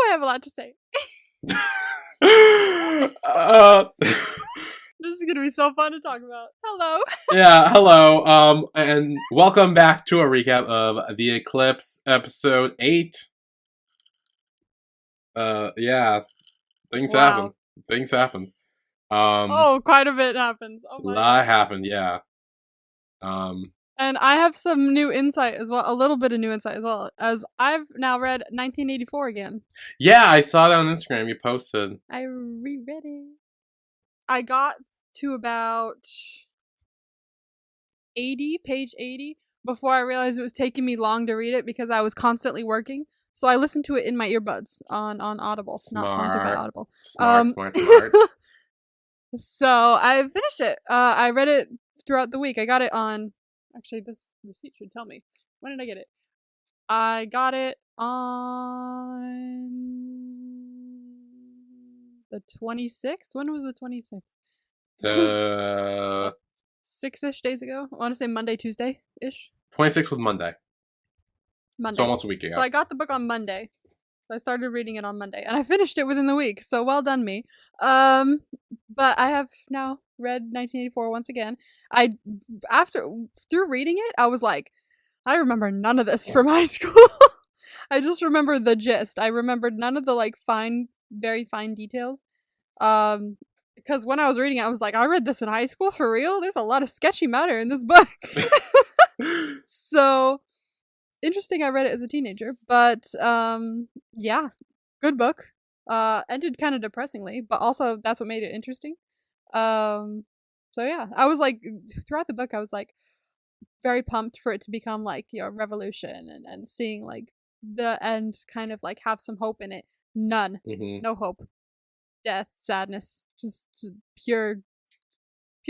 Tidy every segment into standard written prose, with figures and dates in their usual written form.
I have a lot to say. This is gonna be so fun to talk about. Hello. Yeah, hello. And welcome back to a recap of the Eclipse episode 8. Yeah, things happen. Wow. Things happen. Oh, quite a bit happens. Oh A my lot god. happened. Yeah. Um, And I have some new insight as well, a little bit of new insight as well, as I've now read 1984 again. yeah, I saw that on Instagram. You posted. I reread it. I got to about page 80, before I realized it was taking me long to read it because I was constantly working. So I listened to it in my earbuds on Audible. Not sponsored by Audible. Smart. So I finished it. I read it throughout the week. I got it on... Actually, this receipt should tell me. When did I get it? I got it on the 26th? When was the 26th? The 6-ish days ago. I want to say Monday, Tuesday-ish. 26th was Monday. Monday. It's almost a week ago. So I got the book on Monday. So I started reading it on Monday. And I finished it within the week. So well done me. But I have now read 1984 once again. Through reading it, I was like, I remember none of this from high school. I just remember the gist. I remembered none of the very fine details. Because when I was reading it, I was like, I read this in high school for real? There's a lot of sketchy matter in this book. So interesting, I read it as a teenager. But yeah, good book. Ended kind of depressingly, but also that's what made it interesting. So yeah, I was like, throughout the book, I was like very pumped for it to become like, revolution and seeing like the end kind of like have some hope in it. None. Mm-hmm. No hope. Death, sadness, just pure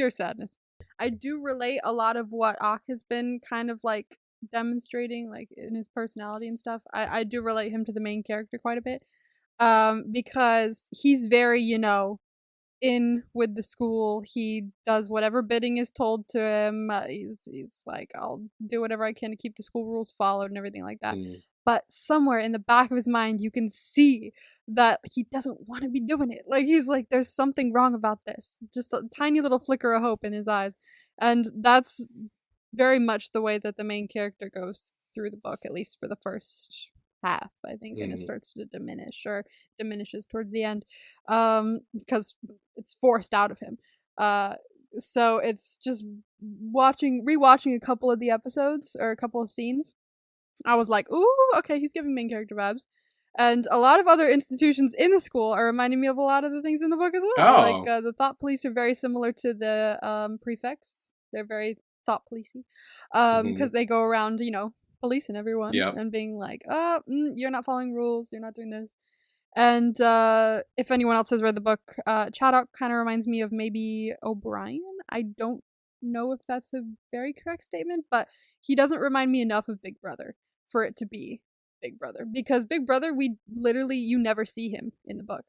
sadness. I do relate a lot of what Ak has been kind of like demonstrating, like in his personality and stuff. I do relate him to the main character quite a bit. Because he's very, in with the school. He does whatever bidding is told to him. He's like, I'll do whatever I can to keep the school rules followed and everything like that. But somewhere in the back of his mind, you can see that he doesn't want to be doing it. Like, he's like, there's something wrong about this. Just a tiny little flicker of hope in his eyes. And that's very much the way that the main character goes through the book, at least for the first half, I think, and it starts to diminish, or diminishes towards the end, because it's forced out of him. So it's just rewatching a couple of the episodes, or a couple of scenes, I was like, ooh, okay, he's giving main character vibes. And a lot of other institutions in the school are reminding me of a lot of the things in the book as well. Oh. Like, the thought police are very similar to the prefects. They're very thought policey. Because they go around, policing everyone. Yep. And being like, you're not following rules, you're not doing this. And if anyone else has read the book, Chaddock kind of reminds me of maybe O'Brien. I don't know if that's a very correct statement, but he doesn't remind me enough of Big Brother for it to be Big Brother. Because Big Brother, you never see him in the book.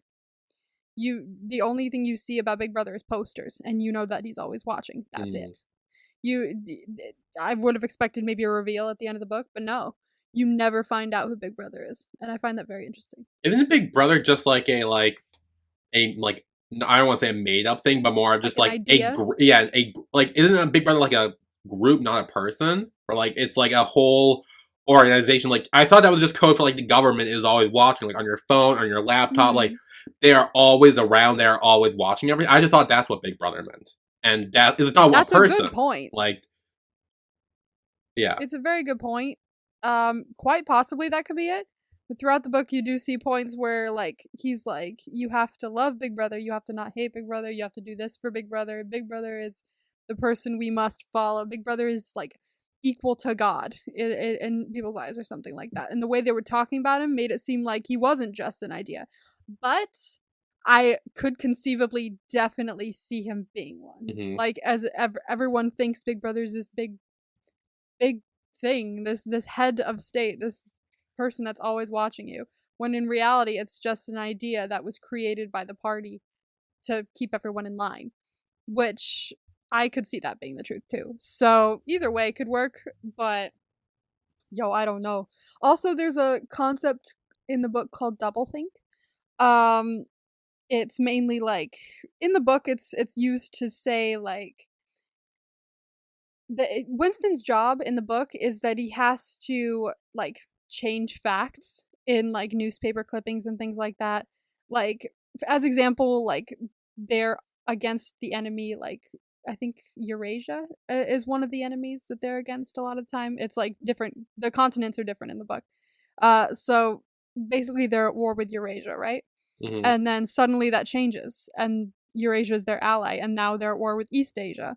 The only thing you see about Big Brother is posters, and you know that he's always watching. That's it. I would have expected maybe a reveal at the end of the book, but no. You never find out who Big Brother is, and I find that very interesting. Isn't Big Brother just like I don't want to say a made up thing, but more of just like isn't a Big Brother like a group, not a person, or like it's like a whole organization? Like, I thought that was just code for like the government is always watching, like on your phone, on your laptop, like they are always around, they are always watching everything. I just thought that's what Big Brother meant, and that is not one person. That's a good point. Like, yeah, it's a very good point. Quite possibly that could be it. But throughout the book, you do see points where, like, he's like, you have to love Big Brother, you have to not hate Big Brother, you have to do this for Big Brother. Big Brother is the person we must follow. Big Brother is, like, equal to God in people's eyes, or something like that. And the way they were talking about him made it seem like he wasn't just an idea. But I could conceivably definitely see him being one. Like, as everyone thinks Big Brother's this big thing, this head of state, this person that's always watching you, when in reality it's just an idea that was created by the party to keep everyone in line, which I could see that being the truth too. So either way could work, but I don't know. Also, there's a concept in the book called Doublethink. Um, it's mainly like in the book, it's used to say like Winston's job in the book is that he has to like change facts in like newspaper clippings and things like that. Like as example, like they're against the enemy. Like I think Eurasia is one of the enemies that they're against a lot of time. It's like different. The continents are different in the book. So basically they're at war with Eurasia, right? Mm-hmm. And then suddenly that changes, and Eurasia is their ally, and now they're at war with East Asia.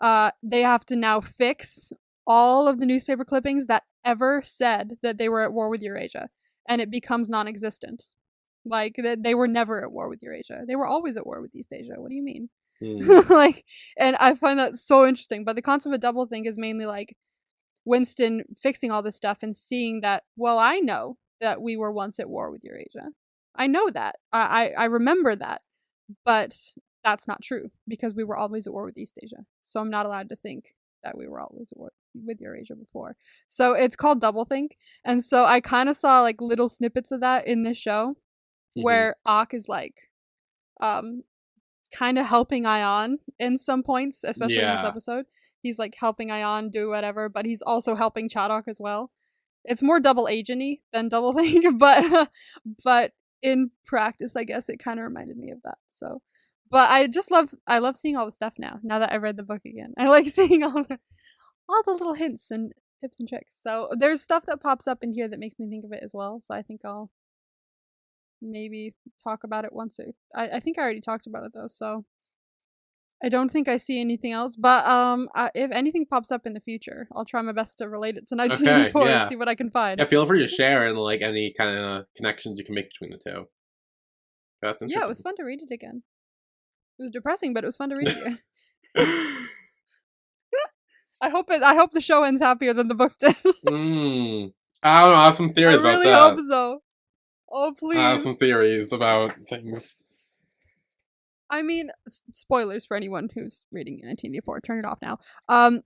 They have to now fix all of the newspaper clippings that ever said that they were at war with Eurasia, and it becomes non-existent. Like they were never at war with Eurasia; they were always at war with East Asia. What do you mean? Like, and I find that so interesting. But the concept of doublethink is mainly like Winston fixing all this stuff and seeing that. Well, I know that we were once at war with Eurasia. I know that. I remember that, but that's not true because we were always at war with East Asia. So I'm not allowed to think that we were always at war with Eurasia before. So it's called doublethink. And so I kind of saw like little snippets of that in this show where Ak is like kind of helping Ion in some points, especially in this episode. He's like helping Ion do whatever, but he's also helping Chadok as well. It's more double agent-y than doublethink, but in practice, I guess it kind of reminded me of that. So but I love seeing all the stuff now that I read the book again. I like seeing all the little hints and tips and tricks. So there's stuff that pops up in here that makes me think of it as well. So I think I'll maybe talk about it once. I think I already talked about it though, so I don't think I see anything else. But if anything pops up in the future, I'll try my best to relate it to 1984 and see what I can find. Yeah, feel free to share and like any kind of connections you can make between the two. That's interesting. Yeah, it was fun to read it again. It was depressing, but it was fun to read again. I hope the show ends happier than the book did. I don't know. I have some theories about that. I really hope so. Oh, please. I have some theories about things. I mean, spoilers for anyone who's reading 1984. Turn it off now.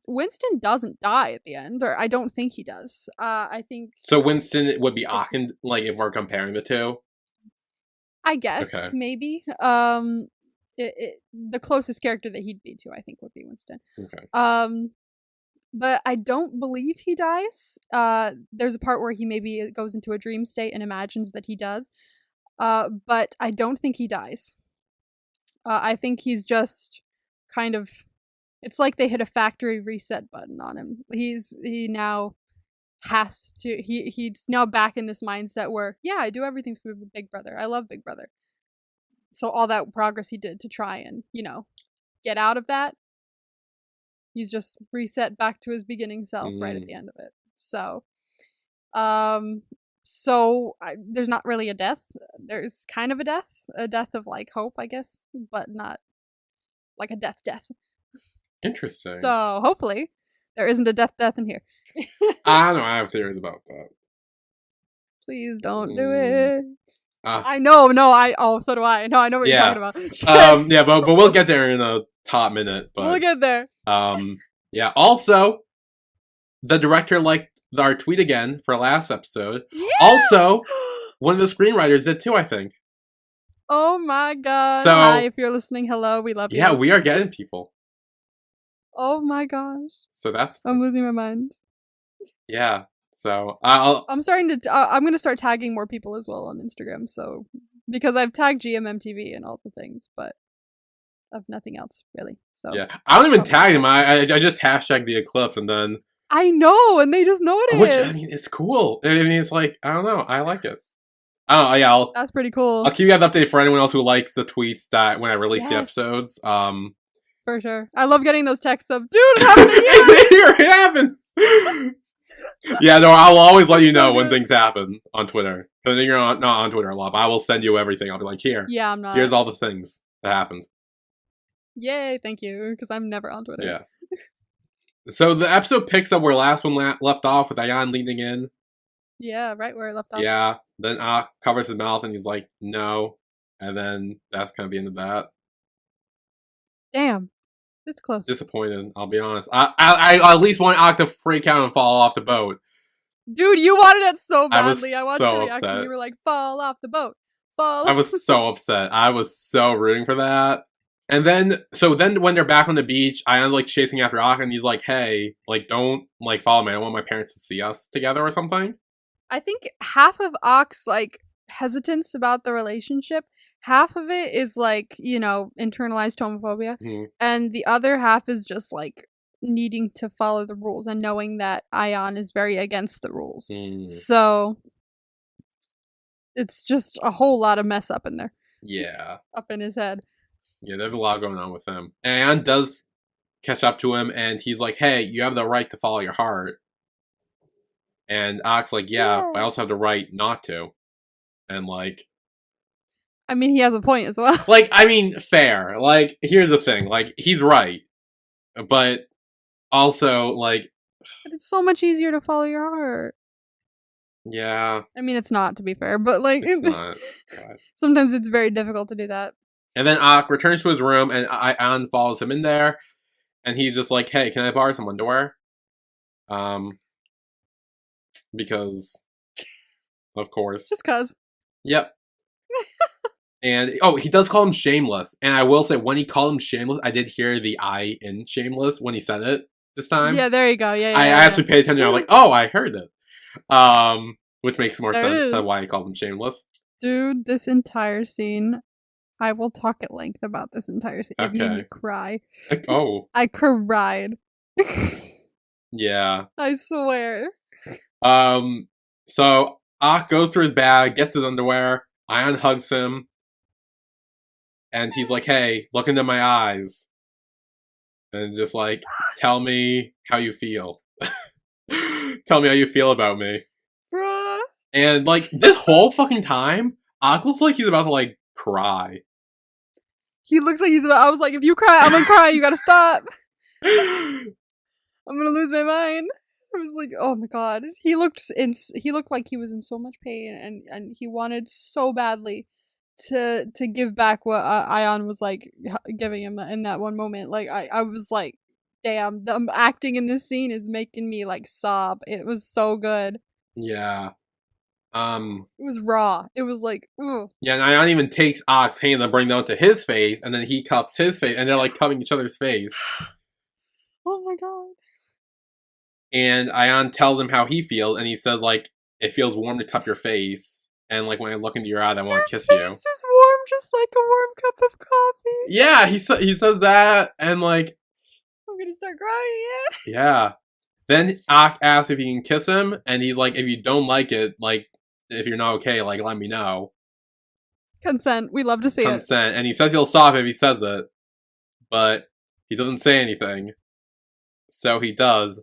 Winston doesn't die at the end, or I don't think he does. I think... So Winston would be Aachen, like, if we're comparing the two? I guess, maybe. The closest character that he'd be to, I think, would be Winston. Okay. But I don't believe he dies. There's a part where he maybe goes into a dream state and imagines that he does. But I don't think he dies. I think he's just kind of... It's like they hit a factory reset button on him. He now has to... He's now back in this mindset where, yeah, I do everything for Big Brother. I love Big Brother. So all that progress he did to try and, get out of that, he's just reset back to his beginning self right at the end of it. So, there's not really a death. There's kind of a death of like hope, I guess, but not like a death. Interesting. So hopefully there isn't a death in here. I don't know. I have theories about that. Please don't do it. I know. No, so do I. No, I know what you're talking about. Yeah, but we'll get there in a top minute. But, we'll get there. Yeah. Also, the director liked our tweet again for last episode. Yeah! Also, one of the screenwriters did too, I think. Oh my god. So, hi, if you're listening, hello, we love you. Yeah, we are getting people. Oh my gosh. So that's... I'm losing my mind. Yeah. So I'm going to start tagging more people as well on Instagram. So because I've tagged GMMTV and all the things, but of nothing else really. So yeah, I don't even tag them. I just hashtag the Eclipse and then I know, and they just know it. Which I mean, it's cool. I mean, it's like I don't know. I like it. Oh yeah, that's pretty cool. I'll keep you guys updated for anyone else who likes the tweets that when I release the episodes. For sure, I love getting those texts of dude, it happened here. It happened. Yeah, no, I'll always let you know when things happen on Twitter. Because you're not on Twitter a lot, but I will send you everything. I'll be like, here. Yeah, I'm not. Here's all the things that happened. Yay, thank you, because I'm never on Twitter. Yeah. So the episode picks up where last one left off with Ayan leaning in. Yeah, right where it left off. Yeah, then covers his mouth and he's like, no. And then that's kind of the end of that. Damn. It's close. Disappointed, I'll be honest. I at least want Ak to freak out and fall off the boat. Dude, you wanted it so badly. I I watched so your reaction. upset. You were like, fall off the boat. Fall I off. was so upset. I was so rooting for that. And then, so then when they're back on the beach, I am like chasing after Akka, and he's like, "Hey, like, don't like follow me. I don't want my parents to see us together or something." I think half of Ock's like hesitance about the relationship, half of it is like, you know, internalized homophobia, and the other half is just like needing to follow the rules and knowing that Ion is very against the rules. So it's just a whole lot of mess up in there. Yeah. Up in his head. Yeah, there's a lot going on with him. And does catch up to him, and he's like, "Hey, you have the right to follow your heart." And Ock's like, yeah, but I also have the right not to. And like, I mean, he has a point as well. Like, I mean, fair. Like, here's the thing. Like, he's right. But also, like... But it's so much easier to follow your heart. Yeah. I mean, it's not, to be fair, but like... It's not. God. Sometimes it's very difficult to do that. And then Ock returns to his room, and Ion follows him in there. And he's just like, "Hey, can I borrow some underwear?" Because... Of course. Just cuz. Yep. And, he does call him shameless. And I will say, when he called him shameless, I did hear the I in shameless when he said it this time. Yeah, there you go. Yeah, I actually paid attention. I was like, oh, I heard it. Which makes more sense to why he called him shameless. Dude, this entire scene, I will talk at length about this entire scene. Okay. It made me cry. Oh. I cried. Yeah. I swear. So Ock goes through his bag, gets his underwear. Ion hugs him. And he's like, "Hey, look into my eyes. And just like, tell me how you feel. Tell me how you feel about me." Bruh. And like, this whole fucking time, Ock looks like he's about to like, cry. He looks like he's about... I was like, if you cry, I'm gonna cry. You gotta stop. I'm gonna lose my mind. I was like, oh my god. He looked like he was in so much pain, and he wanted so badly to give back what Ion was like giving him in that one moment. Like I was like, damn, the acting in this scene is making me like sob. It was so good. Yeah. It was raw. It was like, ooh. Yeah, and Ion even takes Ock's hand and brings them to his face, and then he cups his face, and they're like cupping each other's face. Oh my god. And Ion tells him how he feels, and he says like, "It feels warm to cup your face. And like when I look into your eyes, I want to kiss you." Your face is warm, just like a warm cup of coffee. Yeah, he says that, and like, I'm gonna start crying. Yeah. Then Ock asks if he can kiss him, and he's like, "If you don't like it, like, if you're not okay, like, let me know." Consent. We love to see Consent. And he says he'll stop if he says it, but he doesn't say anything. So he does.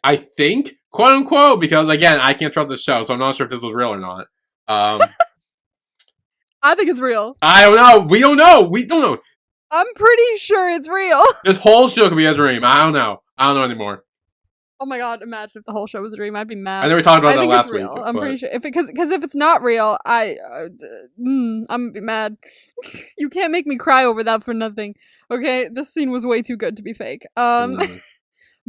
I think, quote unquote, because again, I can't trust the show, so I'm not sure if this was real or not. I think it's real. I don't know. We don't know. We don't know. I'm pretty sure it's real. This whole show could be a dream. I don't know. I don't know anymore. Oh my god! Imagine if the whole show was a dream. I'd be mad. I know we talked about that last week. I'm pretty sure. Because if it's not real, I'm gonna be mad. You can't make me cry over that for nothing. Okay, this scene was way too good to be fake.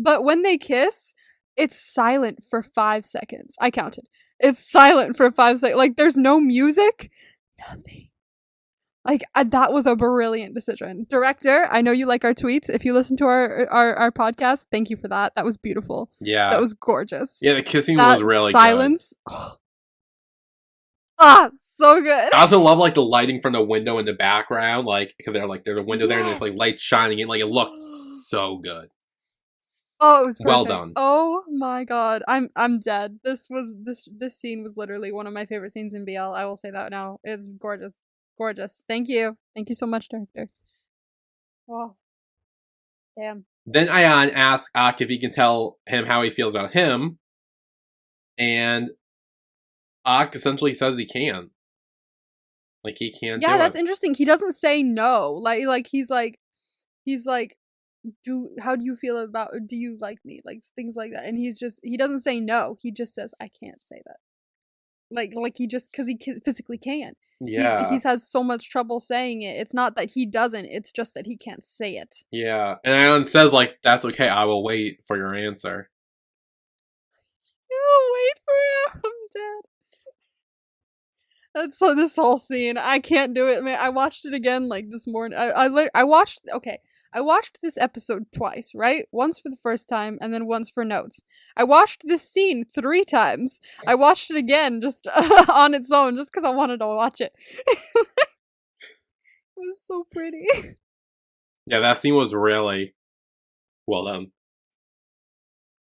But when they kiss, it's silent for 5 seconds. I counted. It's silent for 5 seconds. Like, there's no music. Nothing. Like, that was a brilliant decision. Director, I know you like our tweets. If you listen to our podcast, thank you for that. That was beautiful. Yeah. That was gorgeous. Yeah, the kissing was really silence. Good. So good. I also love, like, the lighting from the window in the background. Like, because there's a window there and there's, like, light shining in. Like, it looked so good. Oh, it was perfect. Well done. Oh my god, I'm dead. This scene was literally one of my favorite scenes in BL. I will say that now. It's gorgeous, gorgeous. Thank you so much, director. Oh, damn. Then Ion asks Ock if he can tell him how he feels about him, and Ock essentially says he can. Like he can't. Yeah, that's interesting. He doesn't say no. Like he's like. How do you feel about, do you like me, like things like that, and he doesn't say no, he just says I can't say that, like he just, because he physically can. Yeah, he's had so much trouble saying it. It's not that he doesn't, it's just that he can't say it. Yeah, and Ion says like, "That's okay, I will wait for your answer." You wait for him, Dad. That's so this whole scene. I can't do it, man. I watched it again like this morning. I watched I watched this episode twice, right? Once for the first time and then once for notes. I watched this scene 3 times. I watched it again just on its own just cuz I wanted to watch it. It was so pretty. Yeah, that scene was really well done.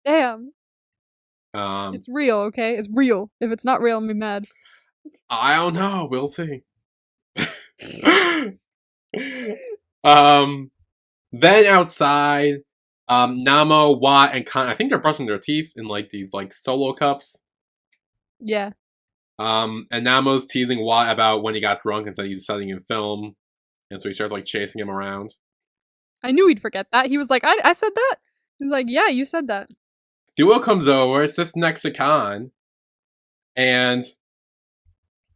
Damn. It's real, okay? It's real. If it's not real, I'm gonna be mad. I don't know. We'll see. Then outside, Namo, Watt, and Khan, I think they're brushing their teeth in like these like solo cups. Yeah. And Namo's teasing Watt about when he got drunk and said he's studying in film, and so he started like chasing him around. I knew he'd forget that. He was like, I said that? He was like, yeah, you said that. Duo comes over, sits next to Khan, and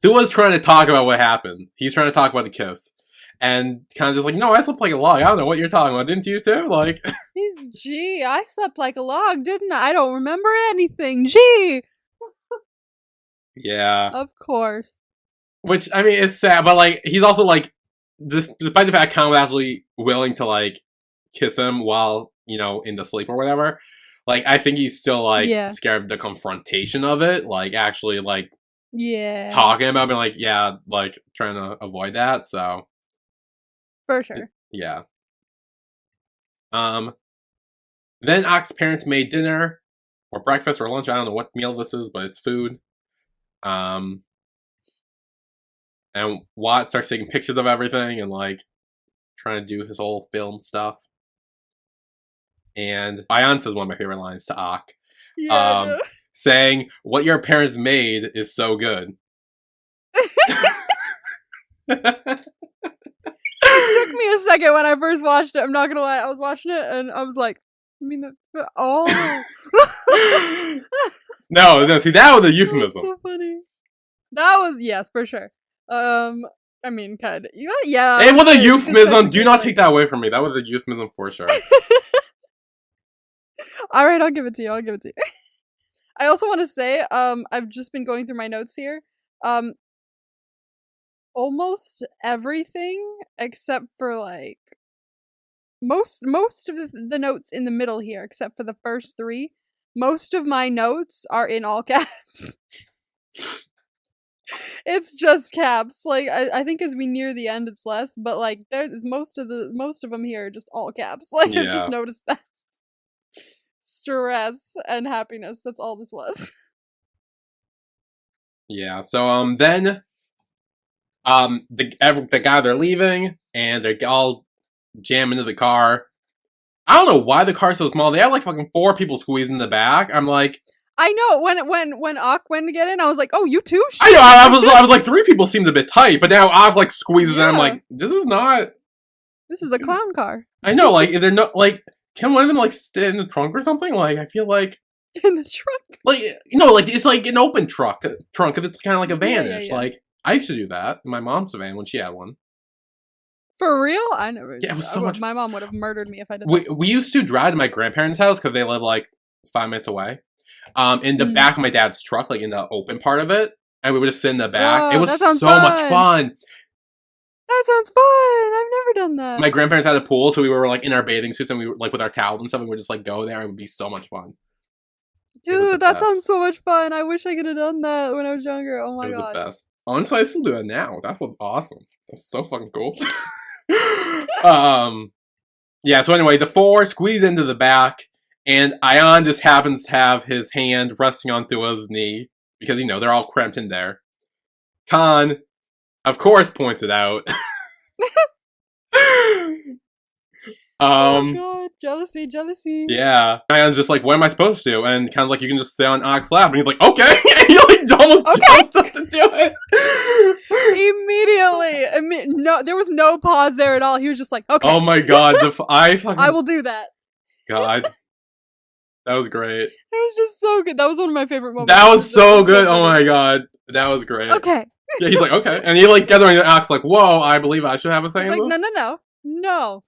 Duo's trying to talk about what happened. He's trying to talk about the kiss. And Khan's just like, no, I slept like a log. I don't know what you're talking about. Didn't you too? Like, Gee, I slept like a log, didn't I? I don't remember anything. Gee. Yeah. Of course. Which, I mean, is sad, but like, he's also like, despite the fact Khan was actually willing to like kiss him while, you know, in the sleep or whatever, like, I think he's still like scared of the confrontation of it. Like, actually, like, talking about being like, yeah, like, trying to avoid that, so. For sure. Yeah. Then Ock's parents made dinner, or breakfast, or lunch, I don't know what meal this is, but it's food. And Watt starts taking pictures of everything and, like, trying to do his whole film stuff. And Ayan says one of my favorite lines to Ock. Yeah. Saying, what your parents made is so good. It took me a second when I first watched it. I'm not gonna lie. I was watching it and I was like, I mean, oh. No, see, that was a euphemism. That was so funny. That was, yes, for sure. I mean, kind of. Yeah. It was a euphemism. Do not take that away from me. That was a euphemism for sure. Alright, I'll give it to you. I also want to say, I've just been going through my notes here. Almost everything except for like most of the notes in the middle here, except for the first 3. Most of my notes are in all caps. It's just caps. Like I think as we near the end, it's less, but like there's most of them here are just all caps. Like I just noticed that. Stress and happiness. That's all this was. Yeah. So then. The guy they're leaving, and they all jam into the car. I don't know why the car's so small. They have like fucking 4 people squeezed in the back. I'm like, I know when Ock went to get in, I was like, oh, you too? I know. I was like, 3 people seemed a bit tight, but now Ock like squeezes in. I'm like, this is not. This is a clown car. I know. Like, they're not like. Can one of them like stay in the trunk or something? Like, I feel like in the trunk. Like, you know, like it's like an open trunk, because it's kind of like a vanish. Like. I used to do that in my mom's van when she had one. For real? I never. Yeah, it was so much. My mom would have murdered me if I did that. We used to drive to my grandparents' house because they live like 5 minutes away. In the back of my dad's truck, like in the open part of it, and we would just sit in the back. Oh, it was so much fun. That sounds fun. I've never done that. My grandparents had a pool, so we were like in our bathing suits and we were like with our towels and stuff, and we would just like go there. It would be so much fun. Dude, that sounds so much fun. I wish I could have done that when I was younger. Oh my god. It was the best. Honestly, I still do that now. That was awesome. That's so fucking cool. Yeah, so anyway, the 4 squeeze into the back, and Ayan just happens to have his hand resting on Thua's knee, because, you know, they're all cramped in there. Khan, of course, points it out. Oh god, jealousy. Yeah. Ayan's just like, what am I supposed to do? And Khan's like, you can just stay on Ock's lap. And he's like, okay. And he like almost jumps up to do it. Immediately. No, there was no pause there at all. He was just like, okay. Oh my god. I will do that. God. That was great. It was just so good. That was one of my favorite moments. That was so good. Oh my god. That was great. Okay. Yeah, he's like, okay. And he like gathering the Ock's like, whoa, I believe I should have a say in this. No.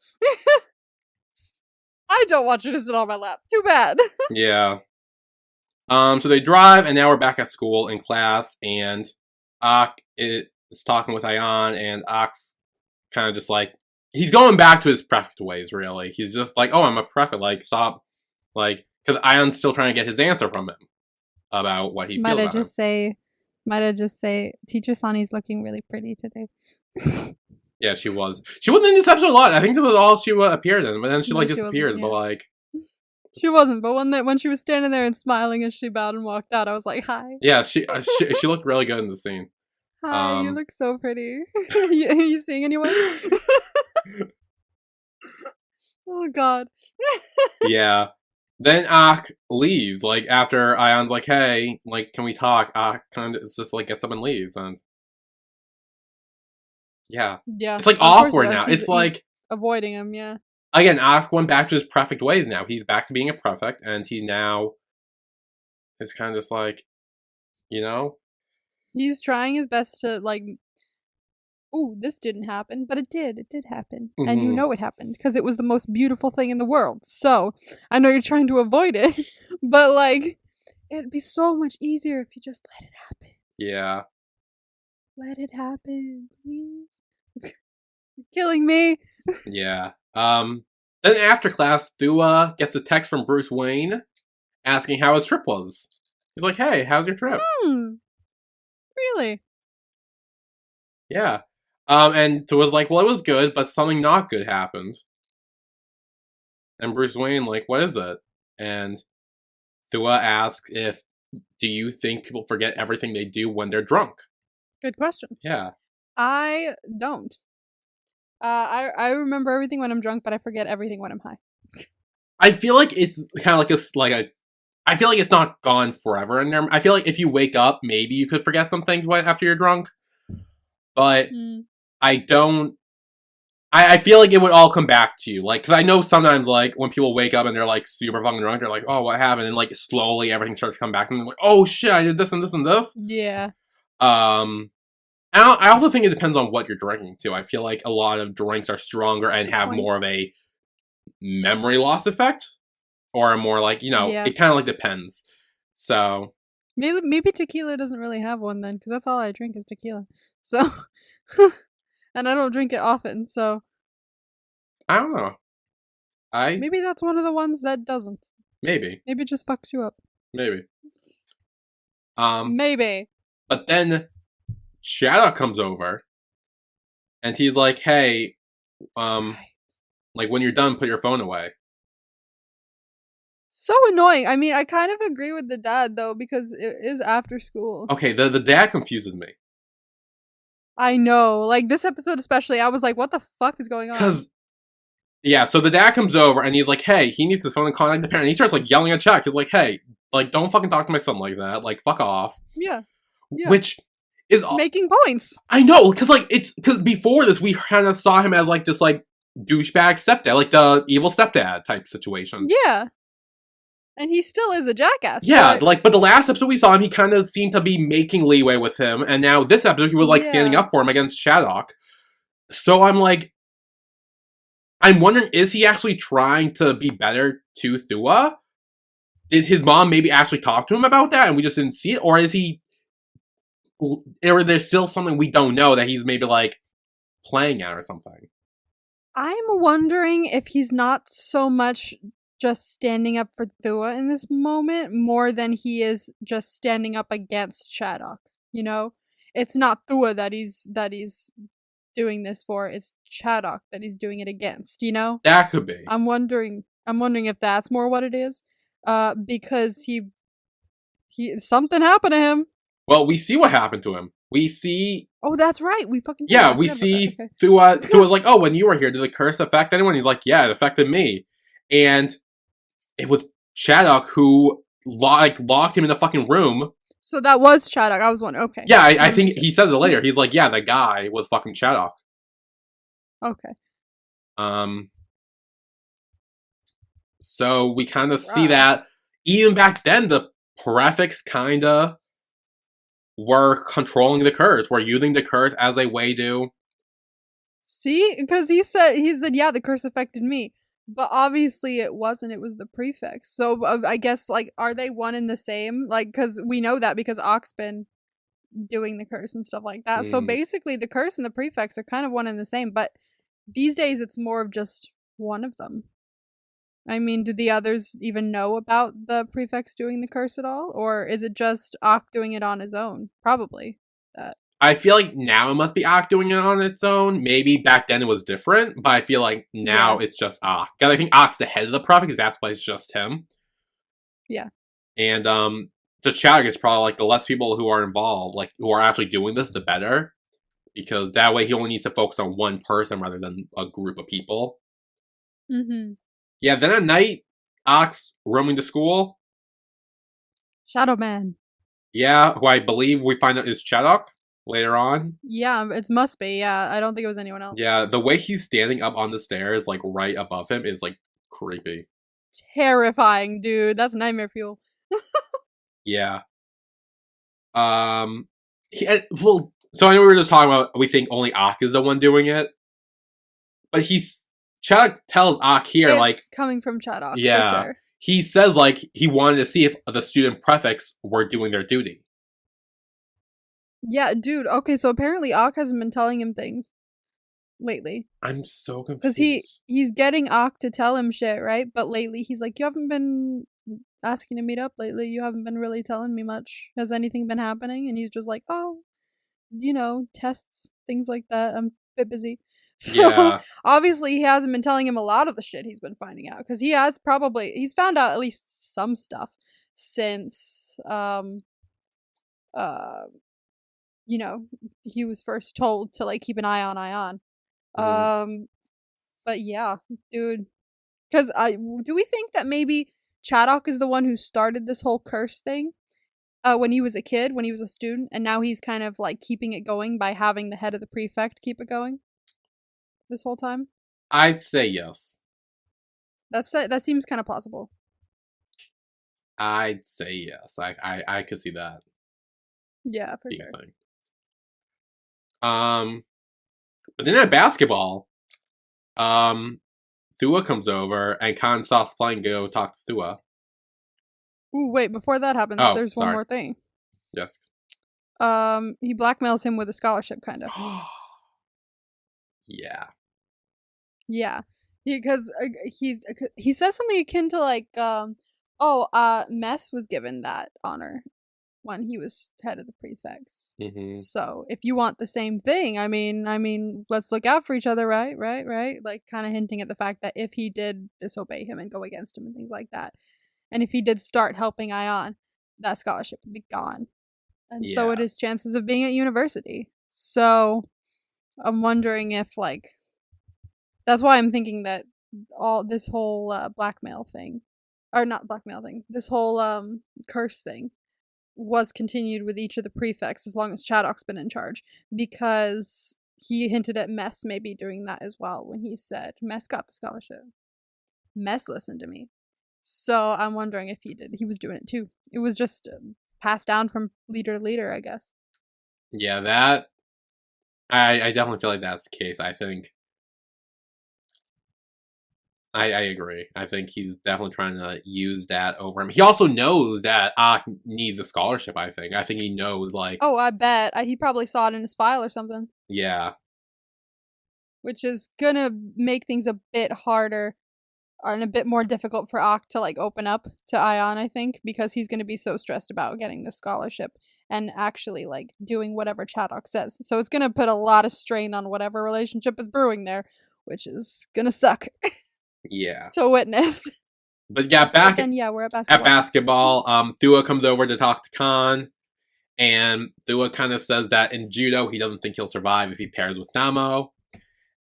I don't want you to sit on my lap. Too bad. Yeah. So they drive, and now we're back at school in class, and Ak is talking with Ayan, and Ak's kind of just like, he's going back to his prefect ways, really. He's just like, oh, I'm a prefect, like, stop. Like, because Ayan's still trying to get his answer from him about what he feels about him. Might I just say, Teacher Sani's looking really pretty today. Yeah, she was. She wasn't in this episode a lot. I think that was all she appeared in, but then she disappears. Yeah. But like, she wasn't. But when she was standing there and smiling as she bowed and walked out, I was like, "Hi." Yeah, she looked really good in the scene. Hi, you look so pretty. Are you seeing anyone? Oh God. Yeah. Then Ak leaves, like, after Ayan's like, hey, like, can we talk? Ak kind of just, like, gets up and leaves, and yeah. It's, like, awkward now. It's, like... avoiding him, yeah. Again, Ak went back to his prefect ways now. He's back to being a prefect, and he now is kind of just, like, you know? He's trying his best to, like... Ooh, this didn't happen, but it did. It did happen. Mm-hmm. And you know it happened, because it was the most beautiful thing in the world. So, I know you're trying to avoid it, but, like, it'd be so much easier if you just let it happen. Yeah. Let it happen, please. You're killing me. Yeah. Then after class, Thua gets a text from Bruce Wayne asking how his trip was. He's like, hey, how's your trip? Really? Yeah. And Thua's like, well, it was good, but something not good happened. And Bruce Wayne, like, what is it? And Thua asks do you think people forget everything they do when they're drunk? Good question. Yeah. I don't. I remember everything when I'm drunk, but I forget everything when I'm high. I feel like it's kind of I feel like it's not gone forever in there. I feel like if you wake up, maybe you could forget some things after you're drunk. But I don't... I feel like it would all come back to you. Like, because I know sometimes, like, when people wake up and they're, like, super fucking drunk, they're like, oh, what happened? And, like, slowly everything starts to come back. And they're like, oh, shit, I did this and this and this. Yeah. I also think it depends on what you're drinking, too. I feel like a lot of drinks are stronger and have more of a memory loss effect. Or a more, like, you know, it kind of, like, depends. So... Maybe tequila doesn't really have one then, because that's all I drink is tequila. So... And I don't drink it often, so... I don't know. Maybe that's one of the ones that doesn't. Maybe. Maybe it just fucks you up. Maybe. Maybe. But then Shadow comes over, and he's like, hey, like, when you're done, put your phone away. So annoying. I mean, I kind of agree with the dad, though, because it is after school. Okay, the dad confuses me. I know. Like, this episode especially, I was like, what the fuck is going on? Because, yeah, so the dad comes over, and he's like, hey, he needs his phone and contact the parent. And he starts, like, yelling at Chuck. He's like, hey, like, don't fucking talk to my son like that. Like, fuck off. Yeah. Which is... Making points. I know, because, like, because before this, we kind of saw him as, like, this, like, douchebag stepdad. Like, the evil stepdad type situation. Yeah. And he still is a jackass. Yeah, but the last episode we saw him, he kind of seemed to be making leeway with him, and now this episode he was, like, standing up for him against Shadok. So I'm like... I'm wondering, is he actually trying to be better to Thua? Did his mom maybe actually talk to him about that, and we just didn't see it? Or is he... Or there's still something we don't know that he's maybe, like, playing at or something? I'm wondering if he's not so much... just standing up for Thua in this moment more than he is just standing up against Shadok. You know, it's not Thua that he's doing this for. It's Shadok that he's doing it against. You know, that could be. I'm wondering if that's more what it is, because he something happened to him. Well, we see what happened to him. We see. Oh, that's right. We fucking we see okay. Thua's like, oh, when you were here, did the curse affect anyone? He's like, yeah, it affected me, and. It was Shadok who locked him in the fucking room. So that was Shadok. I was wondering. Okay. Yeah, I think he says it later. He's like, yeah, the guy was fucking Shadok. Okay. So we kind of see that even back then, the prefects kind of were controlling the curse. Were using the curse as a way to... See? Because he said, yeah, the curse affected me. But obviously it wasn't. It was the prefix. So I guess like, are they one and the same? Like, because we know that because Ock's been doing the curse and stuff like that. So Mm. basically, the curse and the prefix are kind of one and the same. But these days, it's more of just one of them. I mean, do the others even know about the prefix doing the curse at all, or is it just Ock doing it on his own? Probably that. I feel like now it must be Ock doing it on its own. Maybe back then it was different, but I feel like now Yeah. it's just Ock. I think Ock's the head of the prophet because that's why it's just him. Yeah. And the Chaddock is probably like the less people who are involved, like who are actually doing this, the better. Because that way he only needs to focus on one person rather than a group of people. Mm-hmm. Yeah, then at night, Ock's roaming to school. Shadow Man. Yeah, who I believe we find out is Chaddock later on. Yeah, it must be. Yeah, I don't think it was anyone else. Yeah, the way he's standing up on the stairs, like right above him, is like creepy. Terrifying, dude. That's nightmare fuel. Yeah. Well, so I know we were just talking about we think only Ock is the one doing it, but Chaddock tells Ock here, it's like, coming from Chaddock, yeah, for sure. he says like he wanted to see if the student prefects were doing their duty. Yeah, dude. Okay, so apparently Ock hasn't been telling him things lately. I'm so Because confused. he's getting Ock to tell him shit, right? But lately he's like, you haven't been asking to meet up lately. You haven't been really telling me much. Has anything been happening? And he's just like, oh, tests, things like that. I'm a bit busy. So Yeah, obviously he hasn't been telling him a lot of the shit he's been finding out because he's found out at least some stuff since uh he was first told to like keep an eye on Ion. mm-hmm. But yeah, dude, because I do we think that maybe Chaddock is the one who started this whole curse thing? When he was a kid, when he was a student, and now he's kind of like keeping it going by having the head of the prefect keep it going this whole time. I'd say yes. That seems kind of plausible. I'd say yes. I could see that Yeah, for being sure. a thing. But then at basketball, Thua comes over and Khan stops playing to go talk to Thua. Ooh, wait, before that happens, Oh, there's one sorry. more thing. Yes. He blackmails him with a scholarship, kind of. Yeah. Yeah, because he says something akin to like, Mess was given that honor when he was head of the prefects. Mm-hmm. So if you want the same thing, I mean, let's look out for each other, right? Like, kind of hinting at the fact that if he did disobey him and go against him and things like that, and if he did start helping Ion, that scholarship would be gone, and so would his chances of being at university. So I'm wondering if like that's why I'm thinking that all this whole blackmail thing, or not blackmail thing, this whole curse thing was continued with each of the prefects as long as Chaddock's been in charge, because he hinted at Mess maybe doing that as well when he said Mess got the scholarship. Mess listened to me. So I'm wondering if he was doing it too. It was just passed down from leader to leader, I guess. Yeah, that I definitely feel like that's the case. I think I agree. I think he's definitely trying to use that over him. He also knows that Ak needs a scholarship, I think. I think he knows, like... Oh, I bet. He probably saw it in his file or something. Yeah. Which is gonna make things a bit harder and a bit more difficult for Ak to, like, open up to Ion, I think, because he's gonna be so stressed about getting the scholarship and actually, like, doing whatever Chaddock says. So it's gonna put a lot of strain on whatever relationship is brewing there, which is gonna suck. Yeah. To witness. But yeah, we're at basketball. At basketball, Thua comes over to talk to Khan, and Thua kind of says that in judo, he doesn't think he'll survive if he pairs with Namo.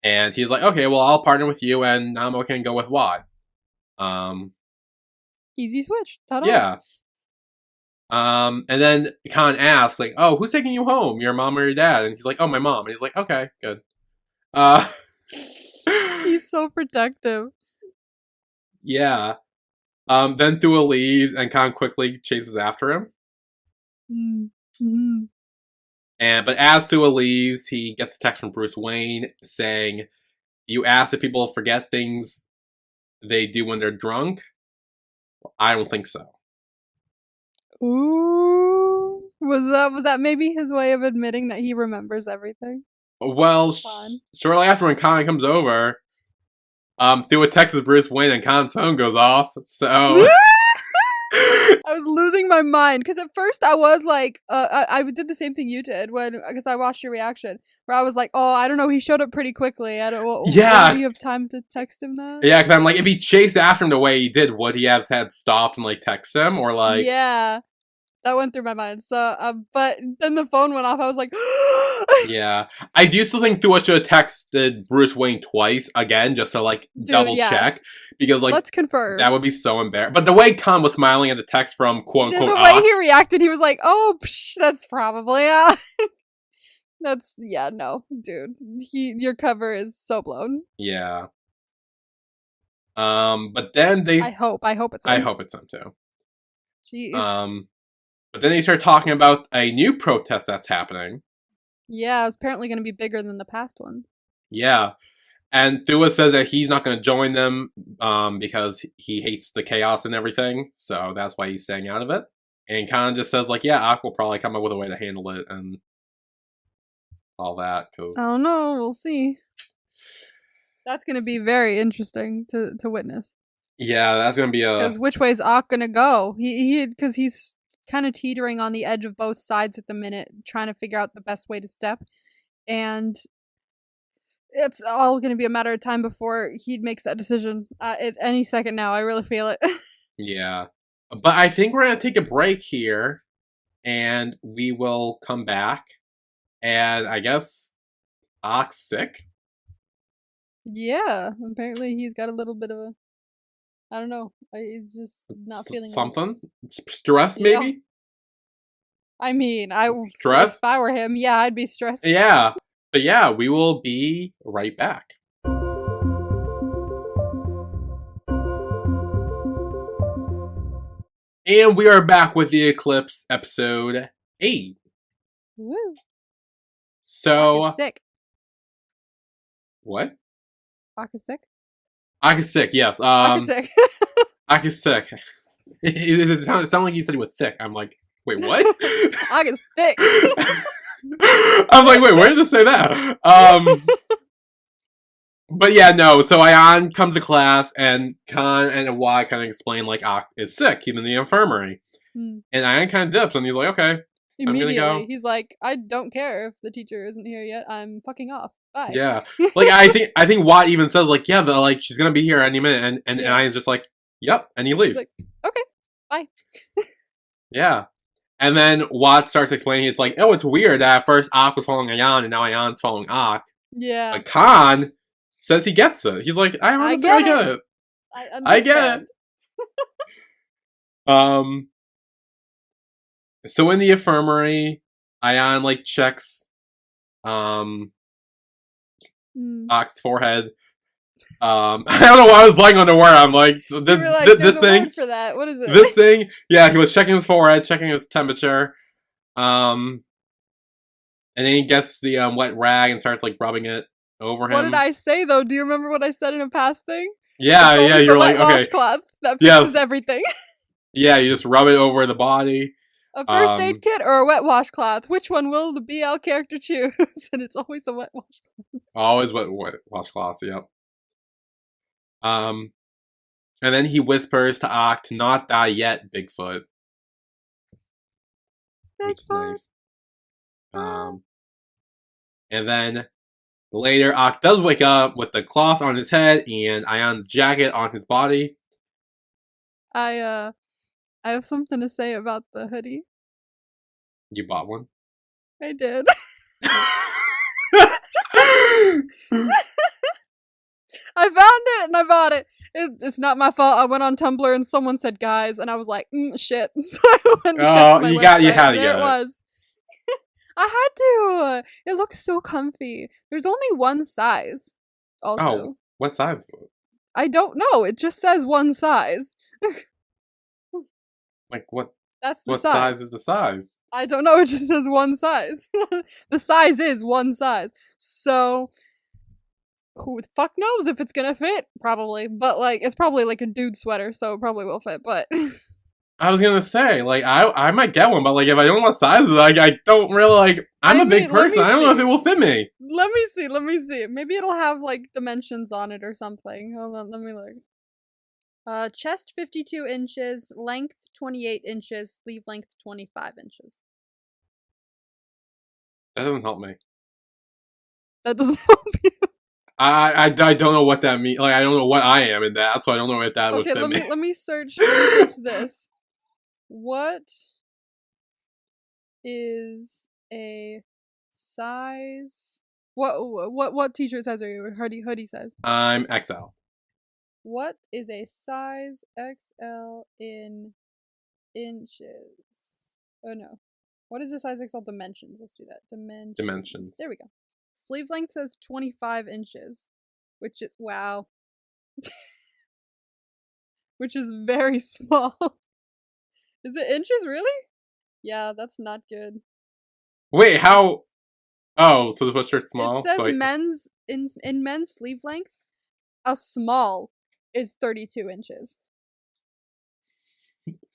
And he's like, okay, well, I'll partner with you, and Namo can go with Watt. Easy switch. Ta-da. Yeah. And then Khan asks, like, oh, who's taking you home? Your mom or your dad? And he's like, oh, my mom. And he's like, okay, good. He's so protective. Yeah. Then Thua leaves, and Khan quickly chases after him. Mm-hmm. But as Thua leaves, he gets a text from Bruce Wayne saying, you asked if people forget things they do when they're drunk? I don't think so. Ooh. Was that maybe his way of admitting that he remembers everything? Well, shortly after when Khan comes over, through a text with Bruce Wayne and Khan's phone goes off, so... I was losing my mind because at first I was like, I did the same thing you did because I watched your reaction where I was like, oh, I don't know, he showed up pretty quickly. I don't. Yeah. Do you have time to text him that? Yeah, because I'm like, if he chased after him the way he did, would he have had stopped and like text him or like? Yeah, that went through my mind. So, but then the phone went off. I was like, yeah, I do still think Thua should have texted Bruce Wayne twice again just to like double check because like let's confirm that would be so embarrassing. But the way Khan was smiling at the text from quote unquote the way he reacted, he was like, "Oh, that's probably that's no, dude. Your cover is so blown." Yeah. But then they. I hope it's. I hope it's them too. Jeez. But then they start talking about a new protest that's happening. Yeah, it's apparently going to be bigger than the past one. Yeah. And Thua says that he's not going to join them because he hates the chaos and everything. So that's why he's staying out of it. And Khan just says, like, yeah, Ak will probably come up with a way to handle it and all that. Cause... Oh, no, we'll see. That's going to be very interesting to witness. Yeah, that's going to be a... Because which way is Ak going to go? Because he's kind of teetering on the edge of both sides at the minute, trying to figure out the best way to step. And it's all going to be a matter of time before he makes that decision. Any second now, I really feel it. Yeah. But I think we're going to take a break here, and we will come back, and I guess Ak's sick? Yeah, apparently he's got a little bit of a... I don't know. He's just not feeling something. Stress, maybe. Yeah. I mean, stress. If I were him, yeah, I'd be stressed. Yeah, but yeah, we will be right back. And we are back with the Eclipse episode 8. Woo! So Ak is sick. What? Ak is sick. Ak is sick. Yes. Ak is sick. Ak is sick. It sounded like you said he was thick. I'm like, wait, what? Ak is thick. I'm like, wait, where did it say that? But yeah, no. So Ayan comes to class, and Khan and Y kind of explain like Ak is sick. He's in the infirmary, and Ayan kind of dips, and he's like, okay, immediately, I'm gonna go. He's like, I don't care if the teacher isn't here yet. I'm fucking off. Bye. Yeah, like I think Watt even says like, yeah, like she's gonna be here any minute, and Ayan's just like, yep, and he leaves. Like, okay, bye. Yeah. And then Watt starts explaining, it's like, oh, it's weird that at first Ak was following Ayan, and now Ayan's following Ak. Yeah. But Khan says he gets it. He's like, I get it. I get it. So in the infirmary, Ayan like checks Ak's forehead. I don't know why I was blanking on the word. I'm like, this thing for that. What is it? This thing, yeah, he was checking his forehead, checking his temperature. And then he gets the wet rag and starts like rubbing it over him. What did I say though? Do you remember what I said in a past thing? Yeah, you're like, okay, washcloth that fixes everything. Yeah, you just rub it over the body. A first aid kit or a wet washcloth? Which one will the BL character choose? And it's always a wet washcloth. Always wet washcloths. Yep. And then he whispers to Ak to not die yet, Bigfoot. Which is nice. And then later, Ak does wake up with the cloth on his head and Ayan's jacket on his body. I have something to say about the hoodie. You bought one? I did. I found it and I bought it. It's not my fault. I went on Tumblr and someone said "guys," and I was like, shit. So I went and checked my website. You had to get it. Was. I had to. It looks so comfy. There's only one size. Also. Oh, what size? I don't know. It just says one size. Like what? That's the what size. Size is the size? I don't know. It just says one size. The size is one size. So who the fuck knows if it's gonna fit? Probably, but like it's probably like a dude sweater, so it probably will fit. But I was gonna say, like, I might get one, but like, if I don't know what size, like, I don't really like. I'm a big person. I don't know if it will fit me. Let me see. Maybe it'll have like dimensions on it or something. Hold on, let me look. Chest 52 inches, length 28 inches, sleeve length 25 inches. That doesn't help me. That doesn't help you. I don't know what that means. Like, I don't know what I am in that, so I don't know if that would fit me. Let me search this. What is a size? What t-shirt size are you? Hoodie size? I'm XL. What is a size XL in inches? Oh no. What is a size XL dimensions? Let's do that. Dimensions. There we go. Sleeve length says 25 inches, which is, wow. Which is very small. Is it inches, really? Yeah, that's not good. Wait, how? Oh, so the sweatshirt's small? It says men's, in men's sleeve length, a small is 32 inches.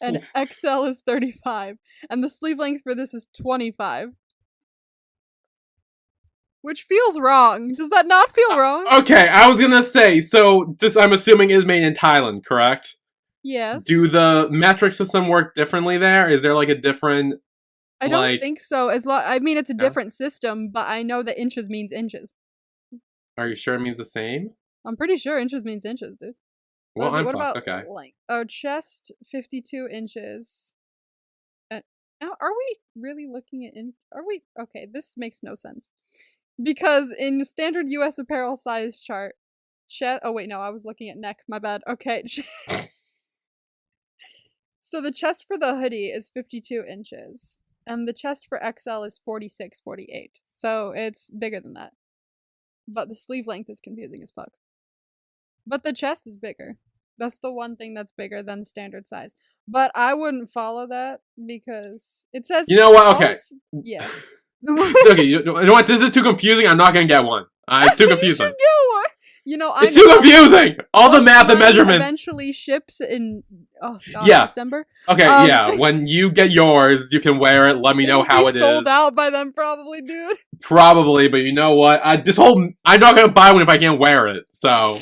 And XL is 35. And the sleeve length for this is 25. Which feels wrong. Does that not feel wrong? Okay, I was gonna say, so this I'm assuming is made in Thailand, correct? Yes. Do the metric system work differently there? Is there like a different... I don't think so. I mean, it's a different system, but I know that inches means inches. Are you sure it means the same? I'm pretty sure inches means inches, dude. Well, I'm what fucked. About okay. Length? Oh, chest 52 inches. Now, are we really looking at Are we? Okay, this makes no sense. Because in standard US apparel size chart, chest. Oh wait, no, I was looking at neck. My bad. Okay. So the chest for the hoodie is 52 inches. And the chest for XL is 46, 48. So it's bigger than that. But the sleeve length is confusing as fuck. But the chest is bigger. That's the one thing that's bigger than the standard size. But I wouldn't follow that because it says... You know what? Okay. Yeah. Okay, you know what? This is too confusing. I'm not gonna get one. It's too confusing. You should get one. You know, it's too confusing. All the math and measurements. Eventually ships in yeah. December. Okay, yeah. When you get yours, you can wear it. Let me know how it is. Sold out by then, probably, dude. Probably, but you know what? I'm not gonna buy one if I can't wear it. So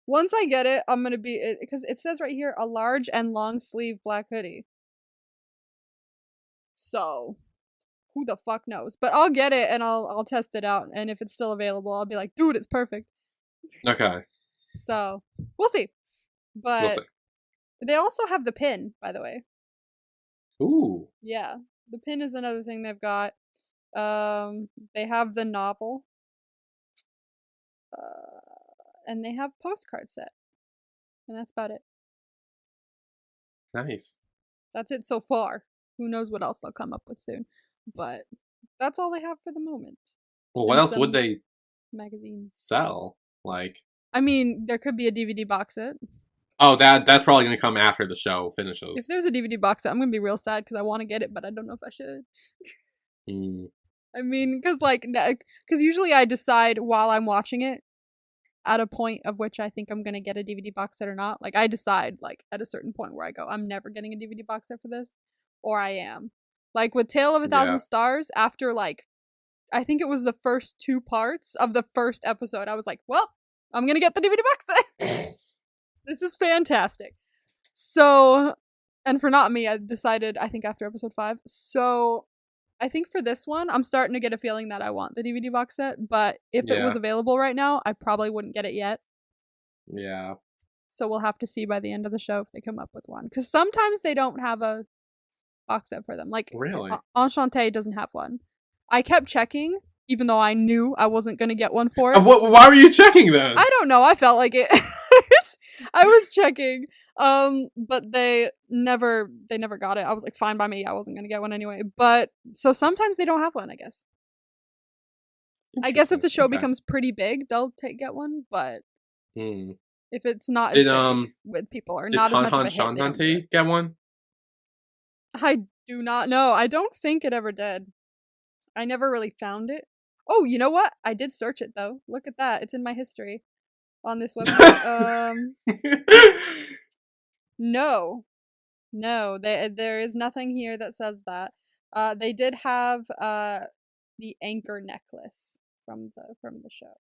once I get it, I'm gonna be because it says right here a large and long sleeve black hoodie. So who the fuck knows? But I'll get it and I'll test it out, and if it's still available, I'll be like, dude, it's perfect. Okay. So we'll see. But they also have the pin, by the way. Ooh. Yeah, the pin is another thing they've got. They have the novel. And they have postcard set. And that's about it. Nice. That's it so far. Who knows what else they'll come up with soon. But that's all they have for the moment. Well, what else would they magazines sell? Like, I mean, there could be a DVD box set. Oh, that's probably going to come after the show finishes. If there's a DVD box set, I'm going to be real sad because I want to get it, but I don't know if I should. I mean, because usually I decide while I'm watching it at a point of which I think I'm going to get a DVD box set or not. Like, I decide, like, at a certain point where I go, I'm never getting a DVD box set for this, or I am. Like, with Tale of a Thousand Stars, after, like, I think it was the first 2 parts of the first episode, I was like, well, I'm going to get the DVD box set. This is fantastic. So, and for not me, I decided, I think after episode 5. So, I think for this one, I'm starting to get a feeling that I want the DVD box set. But if it was available right now, I probably wouldn't get it yet. Yeah. So we'll have to see by the end of the show if they come up with one. Because sometimes they don't have a box set for them. Like, really? Enchanté doesn't have one. I kept checking, even though I knew I wasn't going to get one for it. Why were you checking then? I don't know. I felt like it. I was checking, but they never got it. I was like, fine by me. I wasn't going to get one anyway. But, so sometimes they don't have one, I guess. I guess if the show becomes pretty big, they'll get one, but if it's not as big with people or not as much of a hit, they don't do it. Get one? I do not know. I don't think it ever did. I never really found it. Oh, you know what? I did search it though. Look at that. It's in my history on this website. No. No, there is nothing here that says that. They did have the anchor necklace from the show,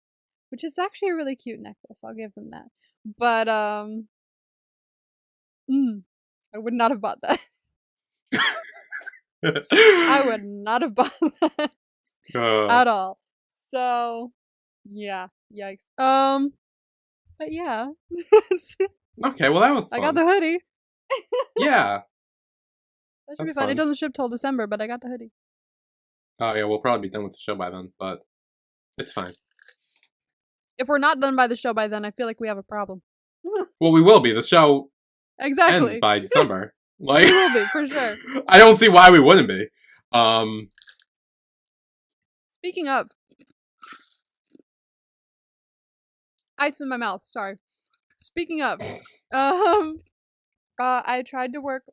which is actually a really cute necklace. I'll give them that. But I would not have bought that. I would not have bought that at all. So, yeah, yikes. But yeah. Okay, well that was fun. I got the hoodie. Yeah. That should be fun. It doesn't ship till December, but I got the hoodie. Oh yeah, we'll probably be done with the show by then, but it's fine. If we're not done by the show by then, I feel like we have a problem. Well, we will be. The show ends by December. Like, we will be, for sure. I don't see why we wouldn't be. Speaking of, ice in my mouth. Sorry. Speaking of, I tried to work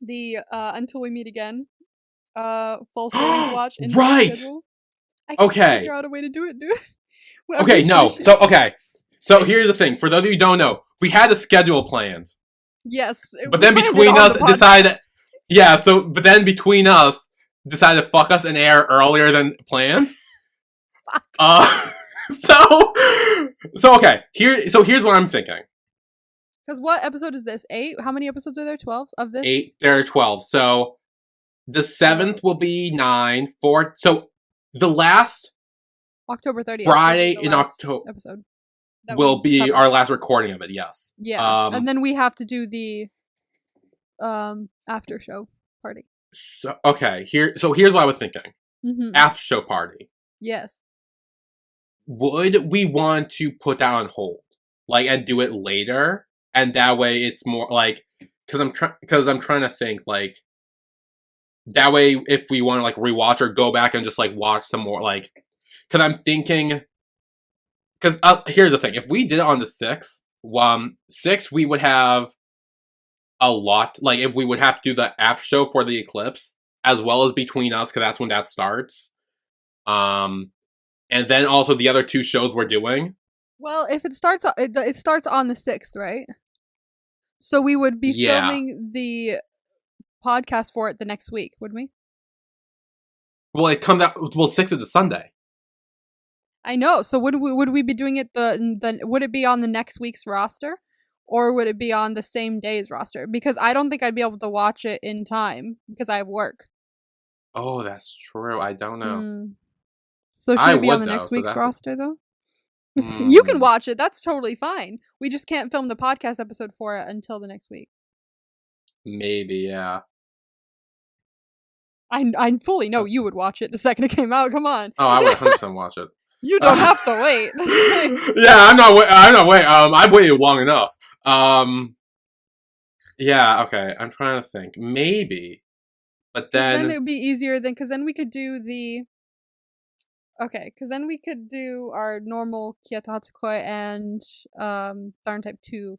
the Until We Meet Again full series watch in right. schedule. I can't figure out a way to do it, dude. Okay, no. So here's the thing. For those of you who don't know, we had a schedule planned. Yes. But then between us decided but then between us decided to fuck us and air earlier than planned. So okay. Here's what I'm thinking. Because what episode is this? 8? How many episodes are there? 12 of this? 8. There are 12. So the 7th will be 9. 4. So the last October 30th. Friday in October episode will be our last recording of it. Yes. Yeah. And then we have to do the after show party. So okay. Here's what I was thinking. Mm-hmm. After show party. Yes. Would we want to put that on hold, like, and do it later, and that way it's more like, because I'm trying to think, like, that way if we want to like rewatch or go back and just like watch some more, like, because I'm thinking, because here's the thing: if we did it on the 6th, we would have a lot, like, if we would have to do the after show for the Eclipse as well as Between Us, because that's when that starts. And then also the other 2 shows we're doing. Well, if it starts on the 6th, right? So we would be filming the podcast for it the next week, would we? Well, it comes out. Well, 6th is a Sunday. I know. So would we be doing it would it be on the next week's roster, or would it be on the same day's roster? Because I don't think I'd be able to watch it in time because I have work. Oh, that's true. I don't know. So should it be on the next week's roster, though? You can watch it. That's totally fine. We just can't film the podcast episode for it until the next week. Maybe, yeah. I fully know you would watch it the second it came out. Come on. Oh, I would 100% watch it. You don't have to wait. Yeah, I'm not waiting. I've waited long enough. Yeah, okay. I'm trying to think. Maybe. But then it would be easier because then we could do the... Okay, because then we could do our normal Kyoto Hatsukoi and Tharn Type 2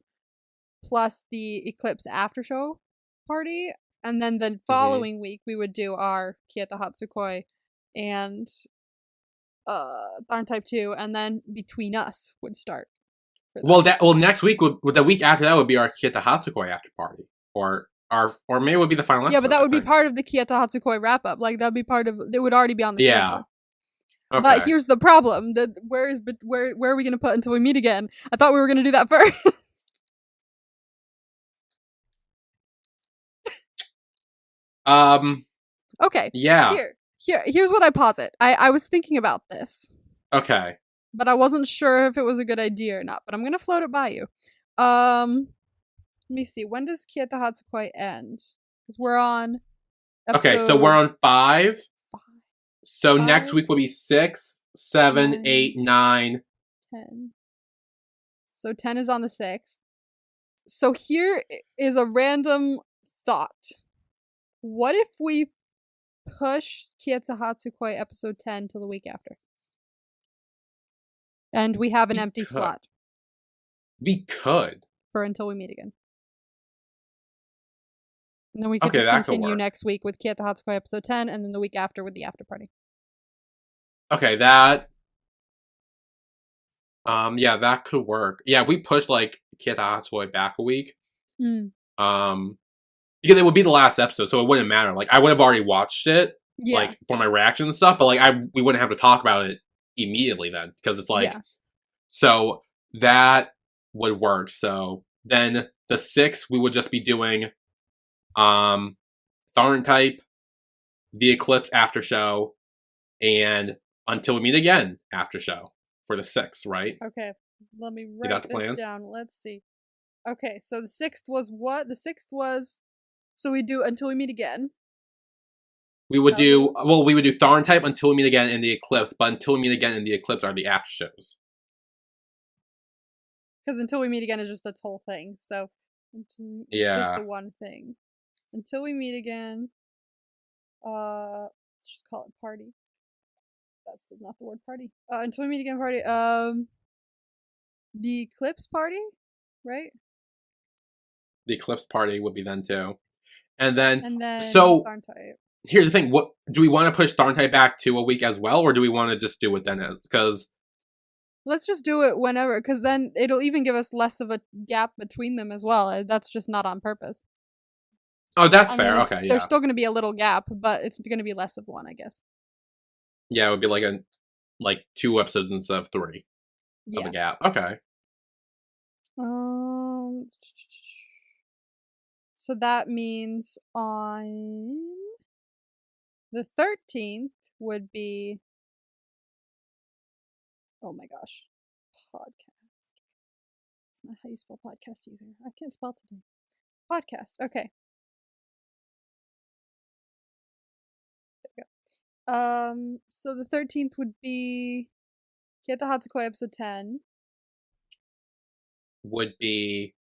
plus the Eclipse after show party. And then the following week, we would do our Kyoto Hatsukoi and Tharn Type 2. And then Between Us would start. Well, next week, the week after that would be our Kyoto Hatsukoi after party. Or maybe it would be the final episode. Yeah, but that would be part of the Kyoto Hatsukoi wrap up. Like, that would be part of... It would already be on the schedule. Yeah. Okay. But here's the problem: where are we going to put Until We Meet Again? I thought we were going to do that first. Okay. Yeah. Here's what I posit. I was thinking about this. Okay. But I wasn't sure if it was a good idea or not. But I'm going to float it by you. Let me see. When does Kyoto Hatsukoi end? Because we're on. Okay, so we're on 5. So next week will be 6, 7, 8, 9, 10. So 10 is on the 6th. So here is a random thought. What if we push Kyoto Hatsukoi episode 10 to the week after? And we have an empty slot. We could. For Until We Meet Again. And then we could just continue next week with Kyoto Hatsukoi episode 10, and then the week after with the after party. Okay, that. Yeah, that could work. Yeah, if we pushed like Kitahatsui back a week, Mm. because it would be the last episode, so it wouldn't matter. Like, I would have already watched it, Yeah. like for my reaction and stuff, but like we wouldn't have to talk about it immediately then, because it's like, so that would work. So then the 6th we would just be doing, Tharn Type, the Eclipse after show, and Until We Meet Again after show for the 6th, right? Okay, let me write this down. Let's see. Okay, so the 6th was what? The 6th was, so we do Until We Meet Again. We would do Tharn Type, Until We Meet Again, and the Eclipse, but Until We Meet Again and the Eclipse are the after shows. Because Until We Meet Again is just its whole thing, so it's just the one thing. Until We Meet Again, let's just call it party. That's not the word party. Until We Meet Again party. The Eclipse party, right? The Eclipse party would be then too. And then so Tharn Type. Here's the thing, what do we want to push Tharn Type back to a week as well, or do we want to just do it then? Because let's just do it whenever, because then it'll even give us less of a gap between them as well. That's just not on purpose. Oh, that's fair. Okay, yeah. There's still going to be a little gap, but it's going to be less of one, I guess. Yeah, it would be like 2 episodes instead of 3 of a gap. Okay. So that means on the 13th would be, oh my gosh, podcast. That's not how you spell podcast either. I can't spell today. Podcast. Okay. There we go. So the 13th would be Kieta Hatsukoi episode 10. Would be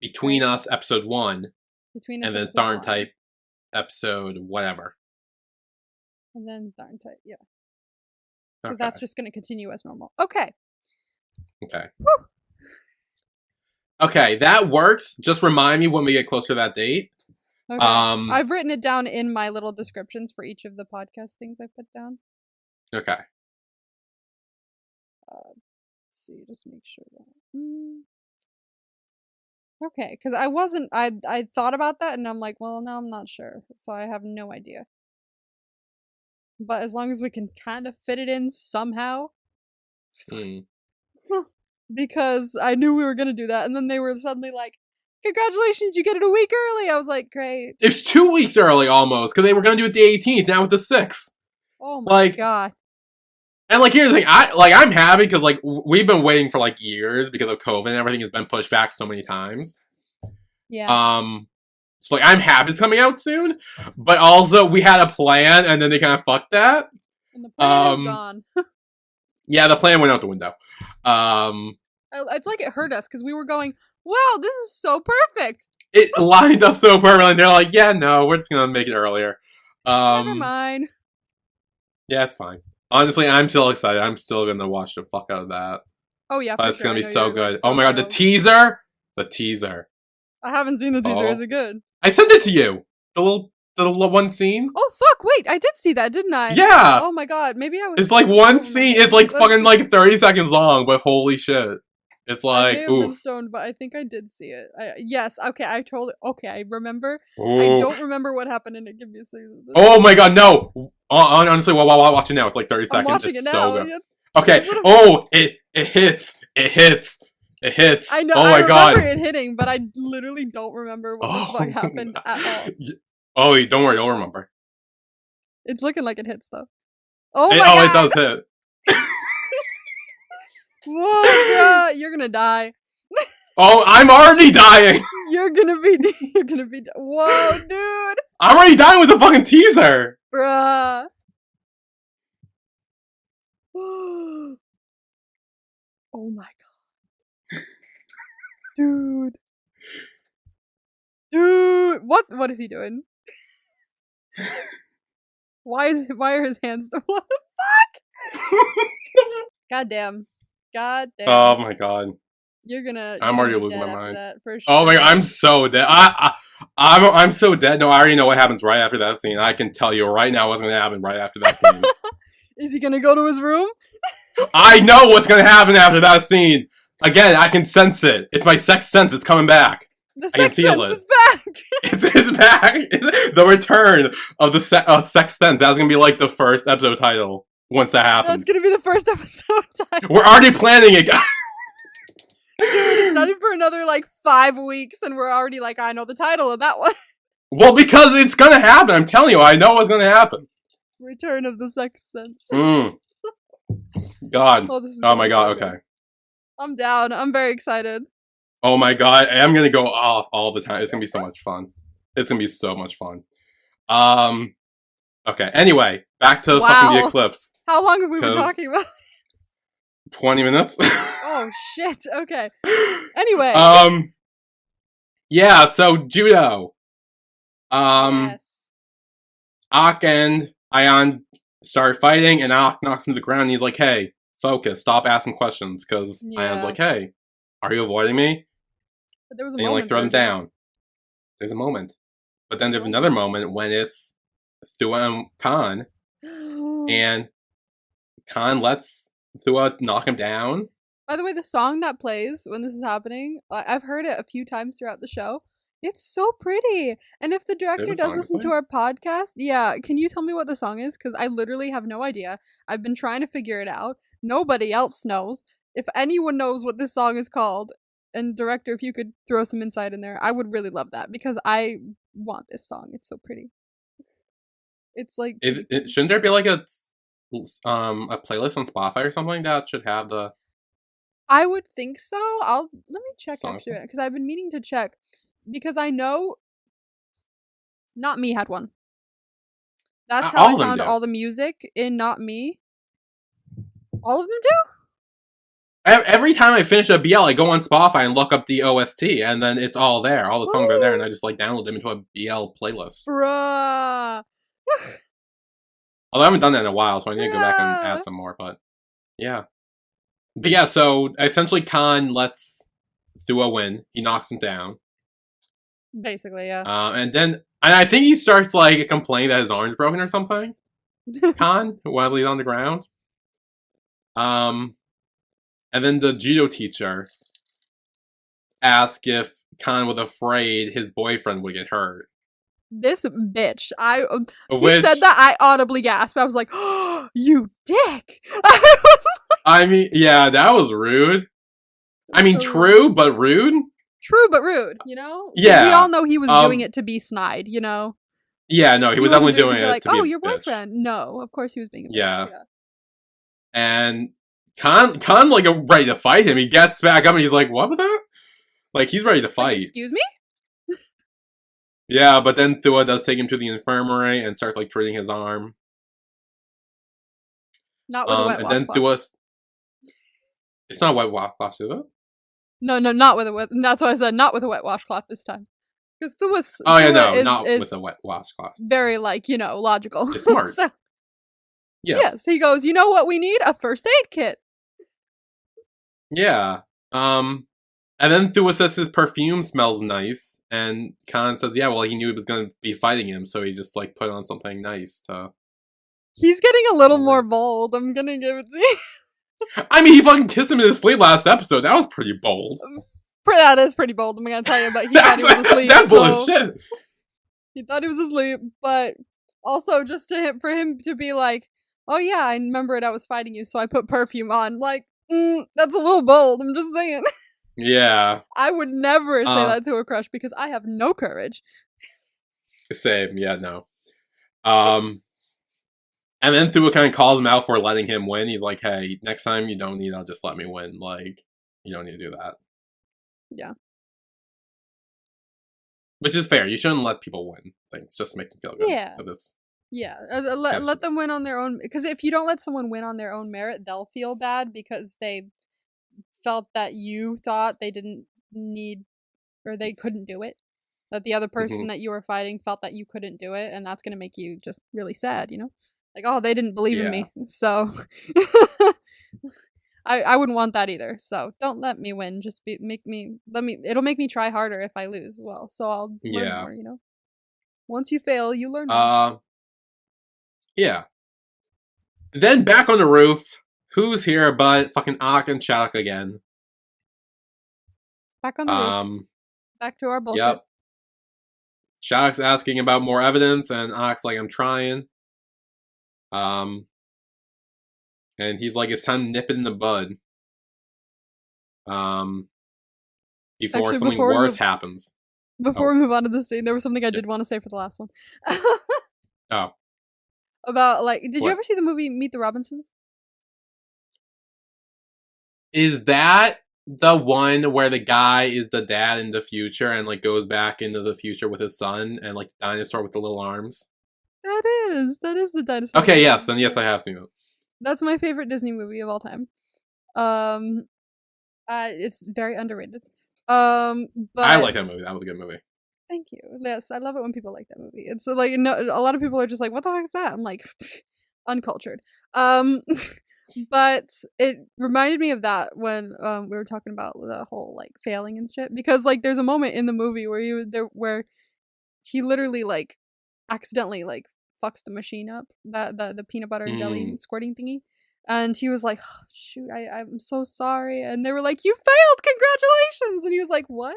Between Us episode 1. Between Us and then Tharn Type episode whatever. And then Tharn Type, yeah. Because that's just going to continue as normal. Okay. Okay. Whew. Okay, that works. Just remind me when we get closer to that date. Okay. I've written it down in my little descriptions for each of the podcast things I put down. Okay. Let's see, just make sure that. Okay, because I thought about that and I'm like, well, now I'm not sure. So I have no idea. But as long as we can kind of fit it in somehow. Because I knew we were going to do that. And then they were suddenly like, congratulations, you get it a week early. I was like, great. It's 2 weeks early almost, because they were going to do it the 18th, now it's the 6th. Oh my god. And like, here's the thing, I'm happy because like we've been waiting for like years because of COVID and everything has been pushed back so many times. Yeah. So like I'm happy it's coming out soon, but also we had a plan and then they kind of fucked that. And the plan is gone. Yeah, the plan went out the window. It's like it hurt us because we were going, wow, this is so perfect. It lined up so perfectly, and they're like, yeah, no, we're just gonna make it earlier. Never mind. Yeah, it's fine. Honestly, I'm still excited. I'm still gonna watch the fuck out of that. Oh yeah, it's gonna be so good. Oh my god, the teaser! The teaser. I haven't seen the teaser. Is it good? I sent it to you. The little one scene. Oh fuck! Wait, I did see that, didn't I? Yeah. Oh my god, maybe I was. It's like one scene. It's like fucking like 30 seconds long, but holy shit, it's like I may have been stoned, but I think I did see it. Yes. Okay, I remember. Ooh. I don't remember what happened in it. Give me a second. Oh my god, no! Honestly, while watching now, it's like 30 seconds. I'm watching it's it now. So good. Okay. Oh, it hits. It hits. It hits. I know. Oh my god. I remember it hitting, but I literally don't remember what the fuck happened at all. Oh, don't worry. Don't remember. It's looking like it hits though. Oh my god. It does hit. Whoa, bruh, you're gonna die. Oh, I'm already dying. You're gonna be. Whoa, dude. I'm already dying with the fucking teaser. Bruh. Oh my god. Dude, what is he doing? Why are his hands what the fuck? Goddamn. Oh my god. I'm already losing my mind. For sure. Oh my god, I'm so dead. I'm so dead. No, I already know what happens right after that scene. I can tell you right now what's gonna happen right after that scene. Is he gonna go to his room? I know what's gonna happen after that scene. Again, I can sense it. It's my sixth sense. It's coming back. The I can Sixth feel Sense, it. it's back! It's back. The return of the Sixth Sense. That's gonna be like the first episode title once that happens. That's gonna be the first episode title. We're already planning it, guys. Dude, it's not even for another, like, 5 weeks, and we're already like, I know the title of that one. Well, because it's gonna happen. I'm telling you, I know what's gonna happen. Return of the Sixth Sense. God. Oh my god, so okay. I'm down. I'm very excited. Oh my god, I'm gonna go off all the time. It's gonna be so much fun. It's gonna be so much fun. Okay, anyway, back to fucking the Eclipse. How long have we been talking about? 20 minutes. Oh shit, okay. Anyway. Yeah, so Judo. Yes. Ak and Ion start fighting, and Ak knocks him to the ground, and he's like, hey, focus, stop asking questions, because Ion's like, hey, are you avoiding me? But there was a and moment. You, like, throw them down. There's a moment. But then there's another moment when it's Thua and Khan, and Khan lets Thua knock him down. By the way, the song that plays when this is happening, I've heard it a few times throughout the show. It's so pretty. And if the director does listen to our podcast, can you tell me what the song is? Because I literally have no idea. I've been trying to figure it out. Nobody else knows. If anyone knows what this song is called, and director, if you could throw some insight in there, I would really love that, because I want this song. It's so pretty. It's like... shouldn't there be like a playlist on Spotify or something that should have the... I would think so. Let me check actually, because I've been meaning to check. Because I know Not Me had one. That's how I found all the music in Not Me. All of them do? Every time I finish a BL, I go on Spotify and look up the OST, and then it's all there. All the songs are there, and I just like download them into a BL playlist. Bruh. Although I haven't done that in a while, so I need to go back and add some more, but yeah. But yeah, so essentially Khan lets Thua win. He knocks him down. Basically, yeah. And I think he starts like complaining that his arm's broken or something. Khan, while he's on the ground. And then the judo teacher asked if Khan was afraid his boyfriend would get hurt. This bitch. He said that, I audibly gasped. I was like, oh, you dick! I mean, yeah, that was rude. I mean, true, but rude? True, but rude, you know? Yeah. We all know he was doing it to be snide, you know? Yeah, no, he was definitely doing it like, to be oh, a your bitch. boyfriend. No, of course he was being a bitch. Yeah. And Khan, like, ready to fight him. He gets back up and he's like, what was that? Like, he's ready to fight. Like, excuse me? Yeah, but then Thua does take him to the infirmary and starts, like, treating his arm. Not with a wet washcloth. And then Thua's... It's not a wet washcloth, is it? No, not with a wet... That's why I said not with a wet washcloth this time. Because Thua's... Oh, yeah, no, not with a wet washcloth. Very, like, you know, logical. It's smart. So, yes. He goes, you know what we need? A first aid kit. Yeah. And then Thua says his perfume smells nice, and Khan says, yeah, well, he knew he was going to be fighting him, so he just, like, put on something nice to... He's getting a little more bold, I'm gonna give it to you. I mean, he fucking kissed him in his sleep last episode. That was pretty bold. That is pretty bold, I'm gonna tell you, but he thought he was asleep. That's bullshit. He thought he was asleep, but also just for him to be like, oh yeah, I remember it, I was fighting you, so I put perfume on. Like, that's a little bold, I'm just saying. Yeah. I would never say that to a crush because I have no courage. Same, yeah, no. And then Thua kind of calls him out for letting him win. He's like, hey, next time you don't need, I'll just let me win. Like, you don't need to do that. Yeah. Which is fair. You shouldn't let people win things just to make them feel good. Yeah. Yeah. Let them win on their own. Because if you don't let someone win on their own merit, they'll feel bad because they felt that you thought they didn't need or they couldn't do it. That the other person that you were fighting felt that you couldn't do it. And that's going to make you just really sad, you know? Like, oh, they didn't believe in me. So I wouldn't want that either. So don't let me win. Just it'll make me try harder if I lose as well. So I'll learn more, you know? Once you fail, you learn more. Yeah. Then back on the roof, who's here but fucking Ak and Chak again? Back on the roof. Back to our bullshit. Yep. Chak's asking about more evidence, and Ak's like, I'm trying. And he's like, it's time to nip it in the bud. Before actually, something worse happens. Before we move on to the scene, there was something I did want to say for the last one. Oh. About, like, did you ever see the movie Meet the Robinsons? Is that the one where the guy is the dad in the future and, like, goes back into the future with his son and, like, the dinosaur with the little arms? That is the dinosaur. Okay, yes, and yes, I have seen it. That's my favorite Disney movie of all time. It's very underrated. But I like that movie. That was a good movie. Thank you. Yes, I love it when people like that movie. It's like, no, a lot of people are just like, "What the heck is that?" I'm like, uncultured. But it reminded me of that when we were talking about the whole like failing and shit. Because like, there's a moment in the movie where he literally like accidentally like fucks the machine up, the peanut butter and jelly squirting thingy. And he was like, oh, shoot, I'm so sorry. And they were like, you failed, congratulations. And he was like, what?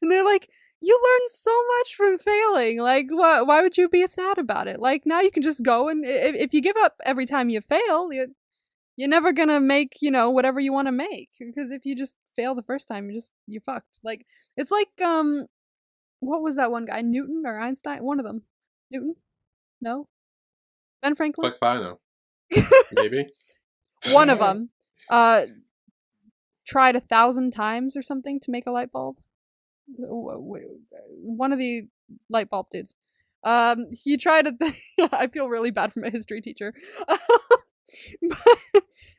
And they're like, you learned so much from failing. Like, why would you be sad about it? Like, now you can just go and if you give up every time you fail, you're never gonna make, whatever you want to make. Because if you just fail the first time, you fucked. Like, it's like, what was that one guy? Newton or Einstein? One of them. Newton? No? Ben Franklin? Fuck, I know. Maybe. One of them tried 1,000 times or something to make a light bulb. One of the light bulb dudes. He tried I feel really bad for my history teacher.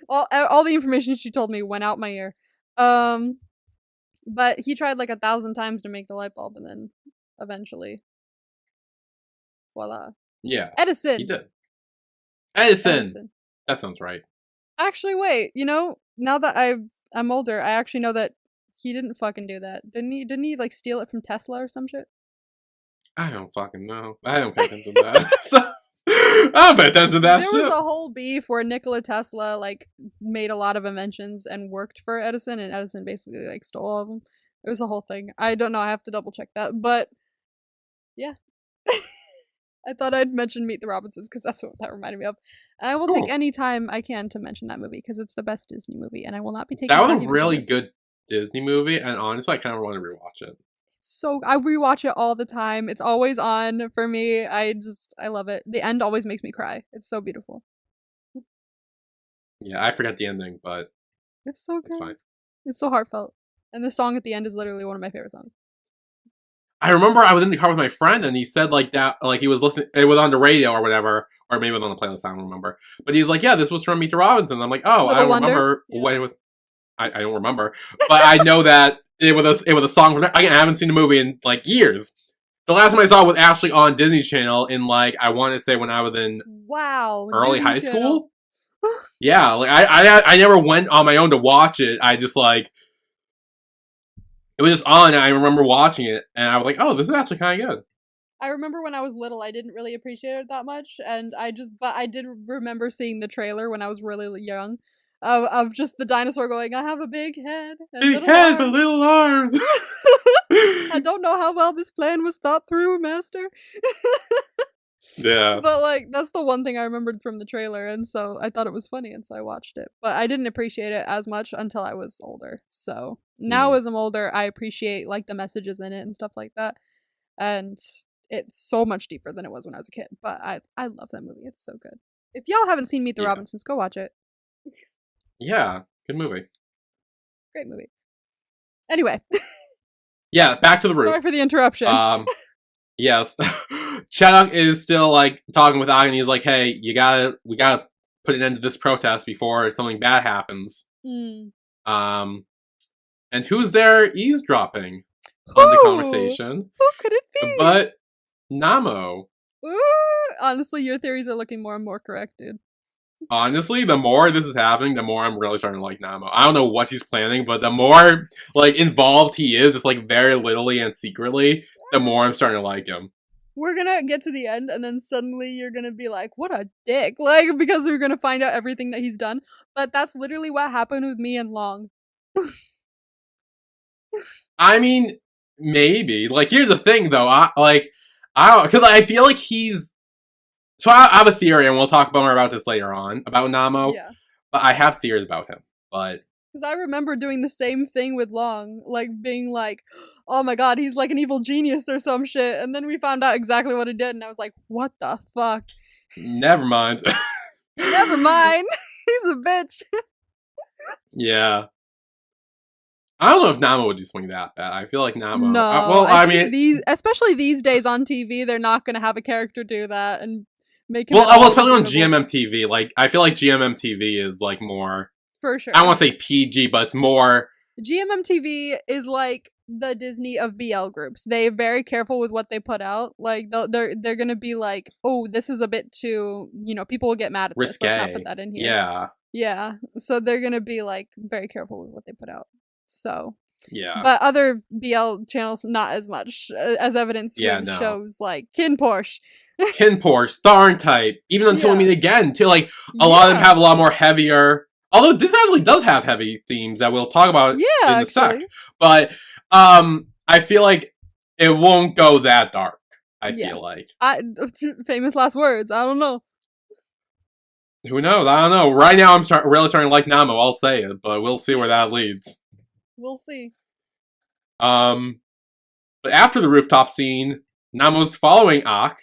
all the information she told me went out my ear. But he tried like 1,000 times to make the light bulb, and then eventually, voila. Yeah. Edison. He did. Edison. That sounds right. Actually, wait. Now that I'm older, I actually know that he didn't fucking do that. Didn't he like steal it from Tesla or some shit? I don't fucking know. I don't pay attention to that. I don't pay attention to that shit. There was a whole beef where Nikola Tesla like made a lot of inventions and worked for Edison, and Edison basically like stole all of them. It was a whole thing. I don't know. I have to double check that, but yeah. I thought I'd mention Meet the Robinsons because that's what that reminded me of. And I will take any time I can to mention that movie because it's the best Disney movie, and I will not be taking. That was a really good Disney movie, and honestly, I kind of want to rewatch it. So I rewatch it all the time. It's always on for me. I love it. The end always makes me cry. It's so beautiful. Yeah, I forget the ending, but it's so good. It's fine. It's so heartfelt, and the song at the end is literally one of my favorite songs. I remember I was in the car with my friend, and he said like that, like he was listening. It was on the radio or whatever, or maybe it was on the playlist. I don't remember. But he's like, "Yeah, this was from Meet the Robinsons." I'm like, "Oh, I don't remember when it was." I don't remember, but I know that it was a song from. I haven't seen the movie in like years. The last time I saw it was actually on Disney Channel in like I want to say when I was in early high school. Yeah, like I never went on my own to watch it. I just like. It was just on, and I remember watching it, and I was like, oh, this is actually kind of good. I remember when I was little, I didn't really appreciate it that much, but I did remember seeing the trailer when I was really young, of just the dinosaur going, I have a big head. Big head, but little arms. I don't know how well this plan was thought through, master. Yeah. But, like, that's the one thing I remembered from the trailer, and so I thought it was funny, and so I watched it. But I didn't appreciate it as much until I was older, so... Now, as I'm older, I appreciate, like, the messages in it and stuff like that. And it's so much deeper than it was when I was a kid. But I love that movie. It's so good. If y'all haven't seen Meet the Robinsons, go watch it. Yeah, good movie. Great movie. Anyway. Yeah, back to the roof. Sorry for the interruption. Yes. Chaddock is still, like, talking with Agni. He's like, hey, we gotta put an end to this protest before something bad happens. And who's there eavesdropping on the conversation? Who could it be? But Namo. Ooh, honestly, your theories are looking more and more correct, dude. Honestly, the more this is happening, the more I'm really starting to like Namo. I don't know what he's planning, but the more like involved he is, just like very littly and secretly, the more I'm starting to like him. we're gonna get to the end and then suddenly you're gonna be like, what a dick. Like, because we're gonna find out everything that he's done. But that's literally what happened with me and Long. I mean, maybe. Like, here's the thing, though. Because I feel like he's. So I have a theory, and we'll talk more about this later on, about Namo. Yeah. But I have theories about him. But. Because I remember doing the same thing with Long, like being like, oh my god, he's like an evil genius or some shit. And then we found out exactly what he did, and I was like, what the fuck? Never mind. Never mind. He's a bitch. Yeah. I don't know if Namo would do something that bad. I feel like Namo. No. I mean, especially these days on TV, they're not going to have a character do that and make him. Well, especially on GMMTV. Like, I feel like GMMTV is like more. For sure. I don't want to say PG, but it's more. GMMTV is like the Disney of BL groups. They're very careful with what they put out. Like they're gonna be like, oh, this is a bit too, people will get mad at risque. This. Let's not put that in here. Yeah. Yeah. So they're gonna be like very careful with what they put out. So. Yeah. But other BL channels, not as much, as evidenced with shows like Kin Porsche. Kin Porsche, Tharn Type, even Until We Meet Again, too. Like, a lot of them have a lot more heavier. Although this actually does have heavy themes that we'll talk about in a sec. But I feel like it won't go that dark. I feel like. Famous last words. I don't know. Who knows? I don't know. Right now, I'm really starting to like Namo. I'll say it, but we'll see where that leads. We'll see. But after the rooftop scene, Namo's following Ak,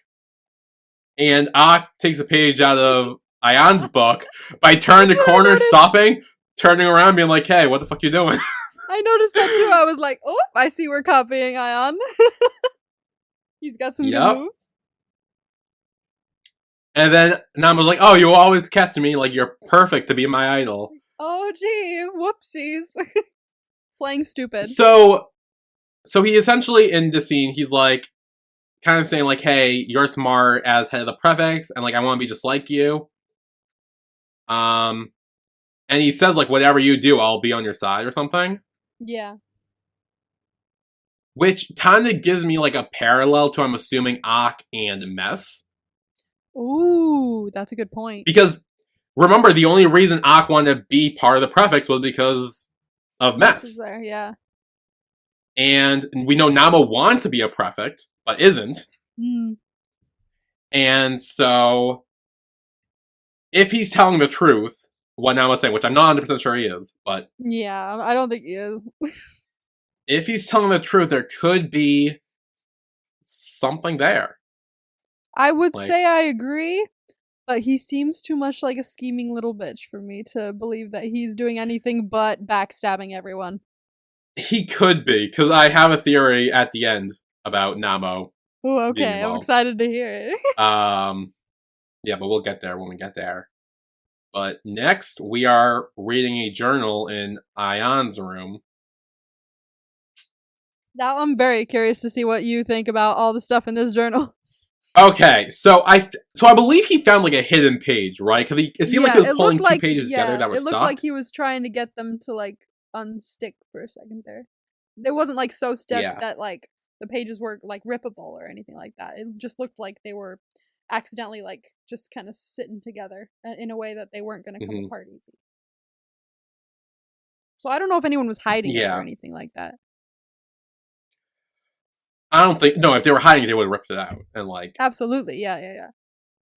and Ak takes a page out of Ayan's book by turning the corner, stopping, turning around, being like, "Hey, what the fuck you doing?" I noticed that too. I was like, "Oh, I see we're copying Ayan." He's got some good moves. And then Namo's like, "Oh, you always catch me. Like, you're perfect to be my idol." Oh, gee, whoopsies. Playing stupid. So he essentially, in this scene, he's like, kind of saying like, "Hey, you're smart as head of the prefects, and like, I want to be just like you." And he says like, "Whatever you do, I'll be on your side," or something. Yeah. Which kind of gives me like a parallel to, I'm assuming, Ak and Mess. Ooh, that's a good point. Because remember, the only reason Ak wanted to be part of the prefects was because of Mess. There, yeah. And we know Namo wants to be a prefect, but isn't. Mm. And so, if he's telling the truth, what Namo's saying, which I'm not 100% sure he is, but... Yeah, I don't think he is. If he's telling the truth, there could be something there. I would say I agree, but he seems too much like a scheming little bitch for me to believe that he's doing anything but backstabbing everyone. He could be, because I have a theory at the end about Namo. Oh, okay. I'm excited to hear it. Yeah, but we'll get there when we get there. But next, we are reading a journal in Ayan's room. Now I'm very curious to see what you think about all the stuff in this journal. Okay, so I believe he found like a hidden page, right? Because it seemed like he was pulling two pages together that were stuck. It looked like he was trying to get them to like unstick for a second there. It wasn't like so stuck that like the pages were like rippable or anything like that. It just looked like they were accidentally like just kind of sitting together in a way that they weren't going to come apart easy. So I don't know if anyone was hiding it or anything like that. I don't think... No, if they were hiding it, they would have ripped it out. And like... Absolutely, yeah.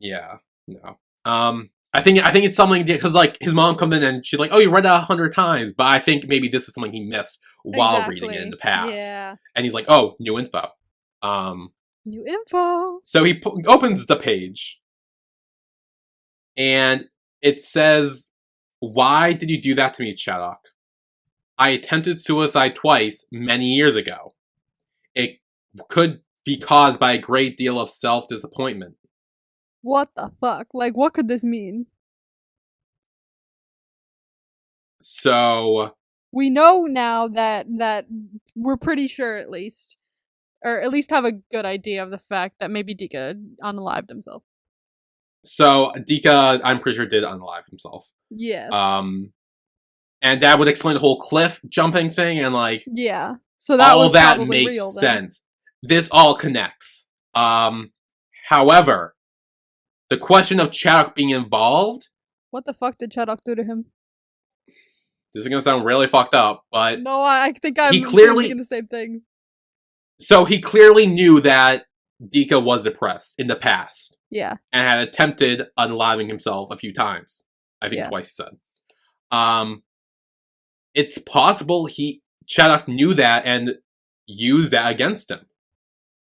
Yeah, no. I think it's something... Because like, his mom comes in and she's like, "Oh, you read that 100 times." But I think maybe this is something he missed while reading it in the past. Yeah. And he's like, "Oh, new info." New info! So he opens the page. And it says, "Why did you do that to me, Shadok? I attempted suicide twice, many years ago. It could be caused by a great deal of self-disappointment." What the fuck? Like, what could this mean? So... We know now that we're pretty sure at least, or at least have a good idea of the fact that maybe Dika unalived himself. So, Dika, I'm pretty sure, did unalive himself. Yes. And that would explain the whole cliff jumping thing, and like... Yeah. So that all was that makes sense. This all connects. However, the question of Chaddock being involved. What the fuck did Chaddock do to him? This is gonna sound really fucked up, but no, I think I'm thinking the same thing. So he clearly knew that Dika was depressed in the past. Yeah. And had attempted unaliving himself a few times. I think twice, he said. It's possible Chaddock knew that and used that against him.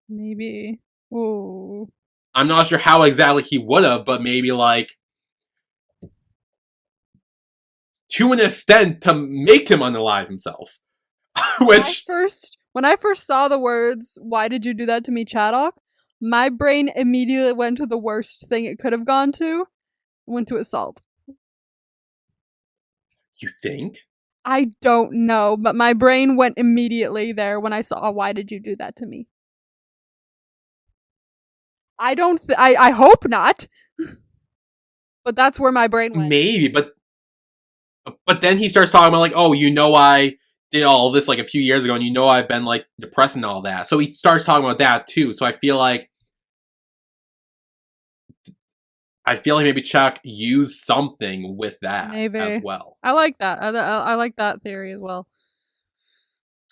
Maybe. Ooh. I'm not sure how exactly he would have, but maybe like to an extent to make him unalive himself. Which when I first saw the words, "Why did you do that to me, Chaddock?" my brain immediately went to the worst thing it could have gone to. Went to assault. You think? I don't know, but my brain went immediately there when I saw, "Why did you do that to me?" I don't. I hope not. But that's where my brain went. Maybe, but then he starts talking about like, oh, I did all this like a few years ago, and I've been like depressed and all that. So he starts talking about that too. So I feel like maybe Chuck used something with that as well. I like that. I like that theory as well.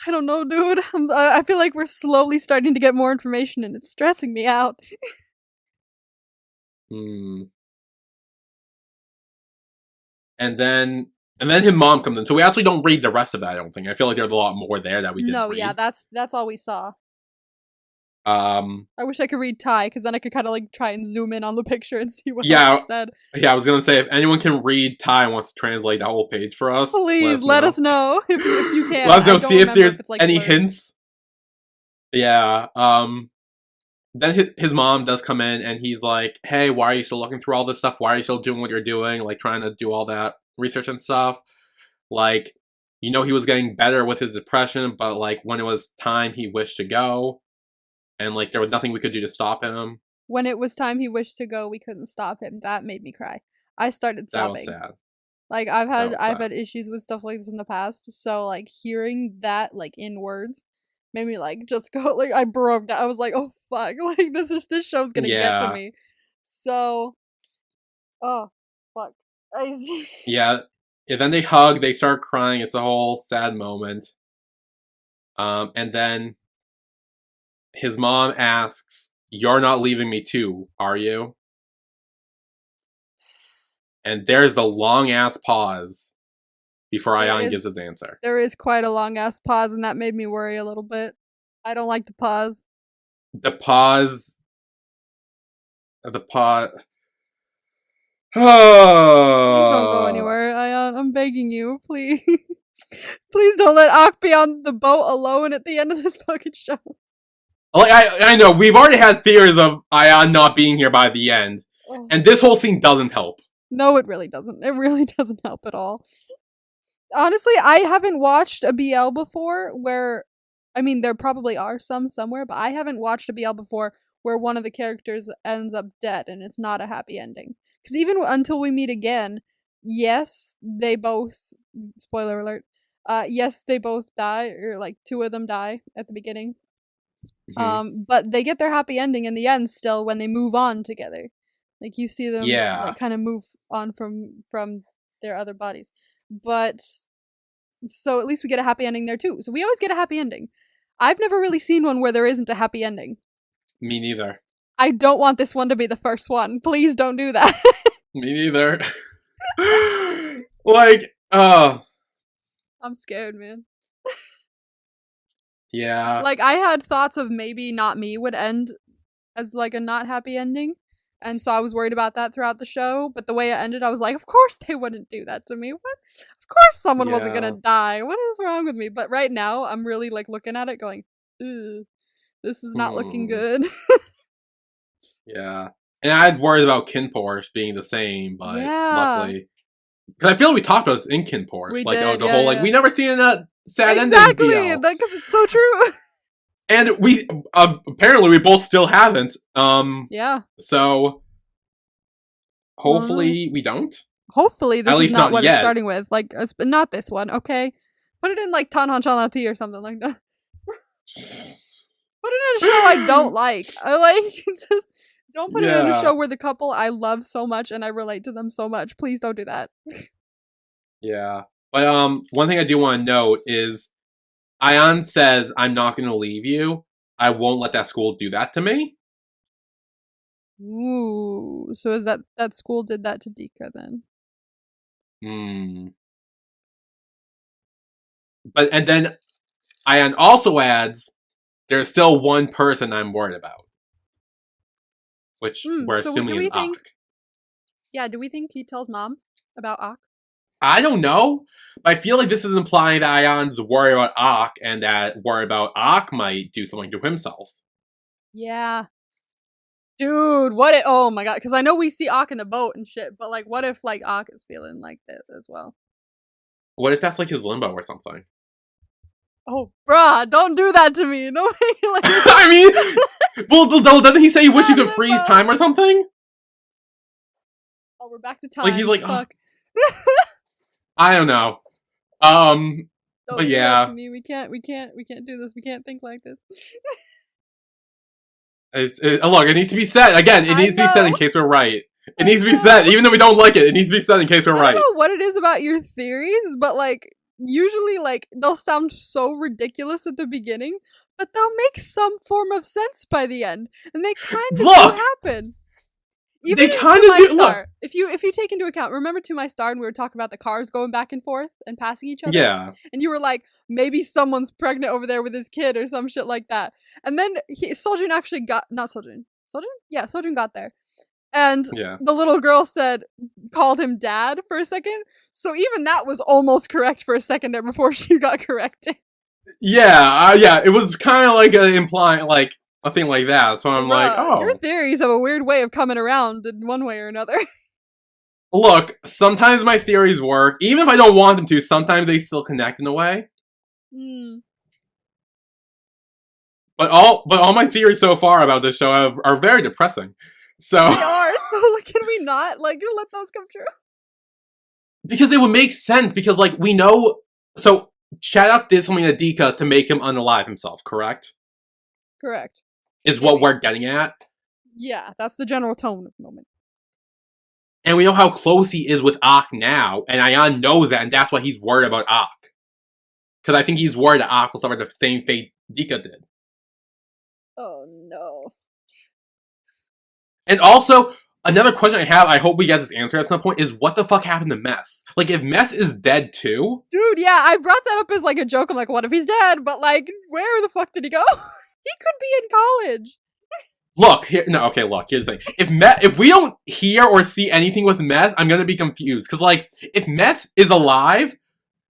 I don't know, dude. I feel like we're slowly starting to get more information, and it's stressing me out. And then his mom comes in. So we actually don't read the rest of that, I don't think. I feel like there's a lot more there that we didn't read. Yeah, that's all we saw. I wish I could read Thai, because then I could kind of like try and zoom in on the picture and see what it said. Yeah, I was gonna say, if anyone can read Thai and wants to translate the whole page for us, please let us know if you can. Let us know, see if there's any hints. Yeah. Then his mom does come in, and he's like, "Hey, why are you still looking through all this stuff? Why are you still doing what you're doing? Like, trying to do all that research and stuff? Like, he was getting better with his depression, but like when it was time, he wished to go, and like there was nothing we could do to stop him. When it was time he wished to go, we couldn't stop him. That made me cry. I started sobbing. That was sad. Like I've had issues with stuff like this in the past, so like hearing that like in words made me like just go, like I broke down. I was like, oh fuck, like this show's gonna get to me. So, oh fuck. Yeah. Then they hug. They start crying. It's a whole sad moment. And then his mom asks, "You're not leaving me too, are you?" And there's a long ass pause before Ayan gives his answer. There is quite a long ass pause, and that made me worry a little bit. I don't like the pause. The pause. Oh. Please don't go anywhere, Ayan. I'm begging you, please. Please don't let Ak be on the boat alone at the end of this fucking show. Like I know we've already had theories of Ayan not being here by the end, and this whole scene doesn't help. No, it really doesn't. It really doesn't help at all. Honestly, I haven't watched a BL before where, I mean, there probably are some somewhere, but I haven't watched a BL before where one of the characters ends up dead and it's not a happy ending. Because even until we meet again, yes, they both, spoiler alert, yes, they both die, or like two of them die at the beginning. Mm-hmm. But they get their happy ending in the end still when they move on together. Like you see them like kind of move on from their other bodies. But so at least we get a happy ending there too. So we always get a happy ending. I've never really seen one where there isn't a happy ending. Me neither. I don't want this one to be the first one. Please don't do that. Me neither. Like, I'm scared, man. Yeah. Like, I had thoughts of maybe Not Me would end as, like, a not happy ending. And so I was worried about that throughout the show. But the way it ended, I was like, of course they wouldn't do that to me. What? Of course someone wasn't going to die. What is wrong with me? But right now, I'm really, like, looking at it going, ew, this is not looking good. Yeah. And I had worries about Kinporsh being the same, but luckily. Because I feel like we talked about this in Kinporsh. Like, the whole, like, we never seen that sad ending. Exactly, because it's so true. And we, apparently we both still haven't. Yeah. So, hopefully we don't. Hopefully this is not what it's starting with. Like, it's not this one, okay? Put it in, like, Tanhan Chanati or something like that. Put it in a show I don't like. I like just, don't put it in a Yeah. show where the couple I love so much and I relate to them so much. Please don't do that. Yeah. But one thing I do want to note is Ion says, I'm not going to leave you. I won't let that school do that to me. Ooh. So is that school did that to Dika then? Hmm. And then Ion also adds, there's still one person I'm worried about. Which we're So assuming do is we think? Ak. Yeah, do we think he tells mom about Ak? I don't know, but I feel like this is implying that Ion's worried about Ak and that worried about Ak might do something to himself. Yeah. Dude, what if, oh my god, because I know we see Ak in the boat and shit, but like, what if like Ak is feeling like that as well? What if that's like his limbo or something? Oh, bruh, don't do that to me. No, like, I mean, well, doesn't he say he wish you could freeze time or something? Oh, we're back to time. Like he's like, fuck. I don't know. Don't but do yeah, that to me. We can't do this. We can't think like this. look, it needs to be said again. It needs to be said in case we're right. It needs to be said, even though we don't like it. It needs to be said in case we're right. I don't know what it is about your theories, but like usually, like they'll sound so ridiculous at the beginning, but they'll make some form of sense by the end, and they kind of do happen. Even they kind of do. Look, if you take into account, remember To My Star, and we were talking about the cars going back and forth and passing each other. Yeah, and you were like, maybe someone's pregnant over there with his kid or some shit like that. And then Soljin actually got not Soljin. Soljin? Yeah, Soljin got there. And the little girl called him dad for a second. So even that was almost correct for a second there before she got corrected. Yeah, it was kind of like implying like a thing like that. So I'm like, oh, your theories have a weird way of coming around in one way or another. Look, sometimes my theories work, even if I don't want them to. Sometimes they still connect in a way. But all my theories so far about this show are very depressing. So they are. So can we not like let those come true? Because it would make sense. Because like we know, so Chaddock did something to Dika to make him unalive himself. Correct. Correct. Is what we're getting at. Yeah, that's the general tone of the moment. And we know how close he is with Ak now, and Ayan knows that, and that's why he's worried about Ak. Because I think he's worried that Ak will suffer the same fate Dika did. Oh no. And also, another question I have, I hope we get this answer at some point, is what the fuck happened to Mess? Like, if Mess is dead too? Dude, yeah, I brought that up as like a joke. I'm like, what if he's dead? But like, where the fuck did he go? He could be in college. Look, here's the thing. If we don't hear or see anything with Mess, I'm gonna be confused. Because, like, if Mess is alive,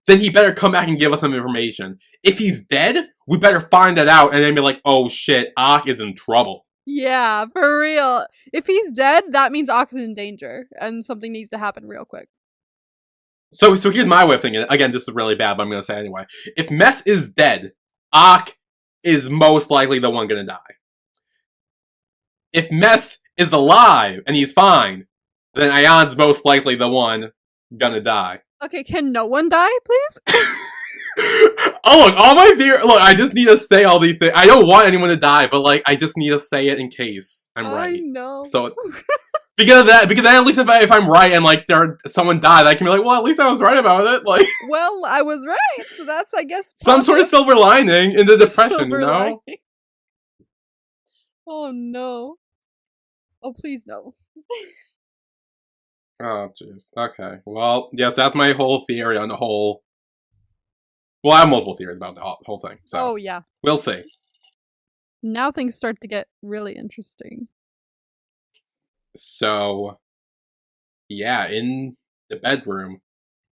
then he better come back and give us some information. If he's dead, we better find that out and then be like, oh shit, Ak is in trouble. Yeah, for real. If he's dead, that means Ak is in danger, and something needs to happen real quick. So here's my way of thinking. Again, this is really bad, but I'm gonna say it anyway. If Mess is dead, Ak is most likely the one gonna die. If Mess is alive and he's fine, then Ayan's most likely the one gonna die. Okay, can no one die, please? Oh, look, all my fear. Look, I just need to say all these things. I don't want anyone to die, but like, I just need to say it in case I'm right. I know. So, because then at least if I'm right and like someone died, I can be like, well, at least I was right about it. Like, well, I was right, so that's I guess some sort of silver lining in the depression, you know? Lining. Oh no! Oh please no! Oh jeez. Okay. Well, yes, that's my whole theory on the whole. Well, I have multiple theories about the whole thing. So, oh yeah, we'll see. Now things start to get really interesting. So, yeah, in the bedroom,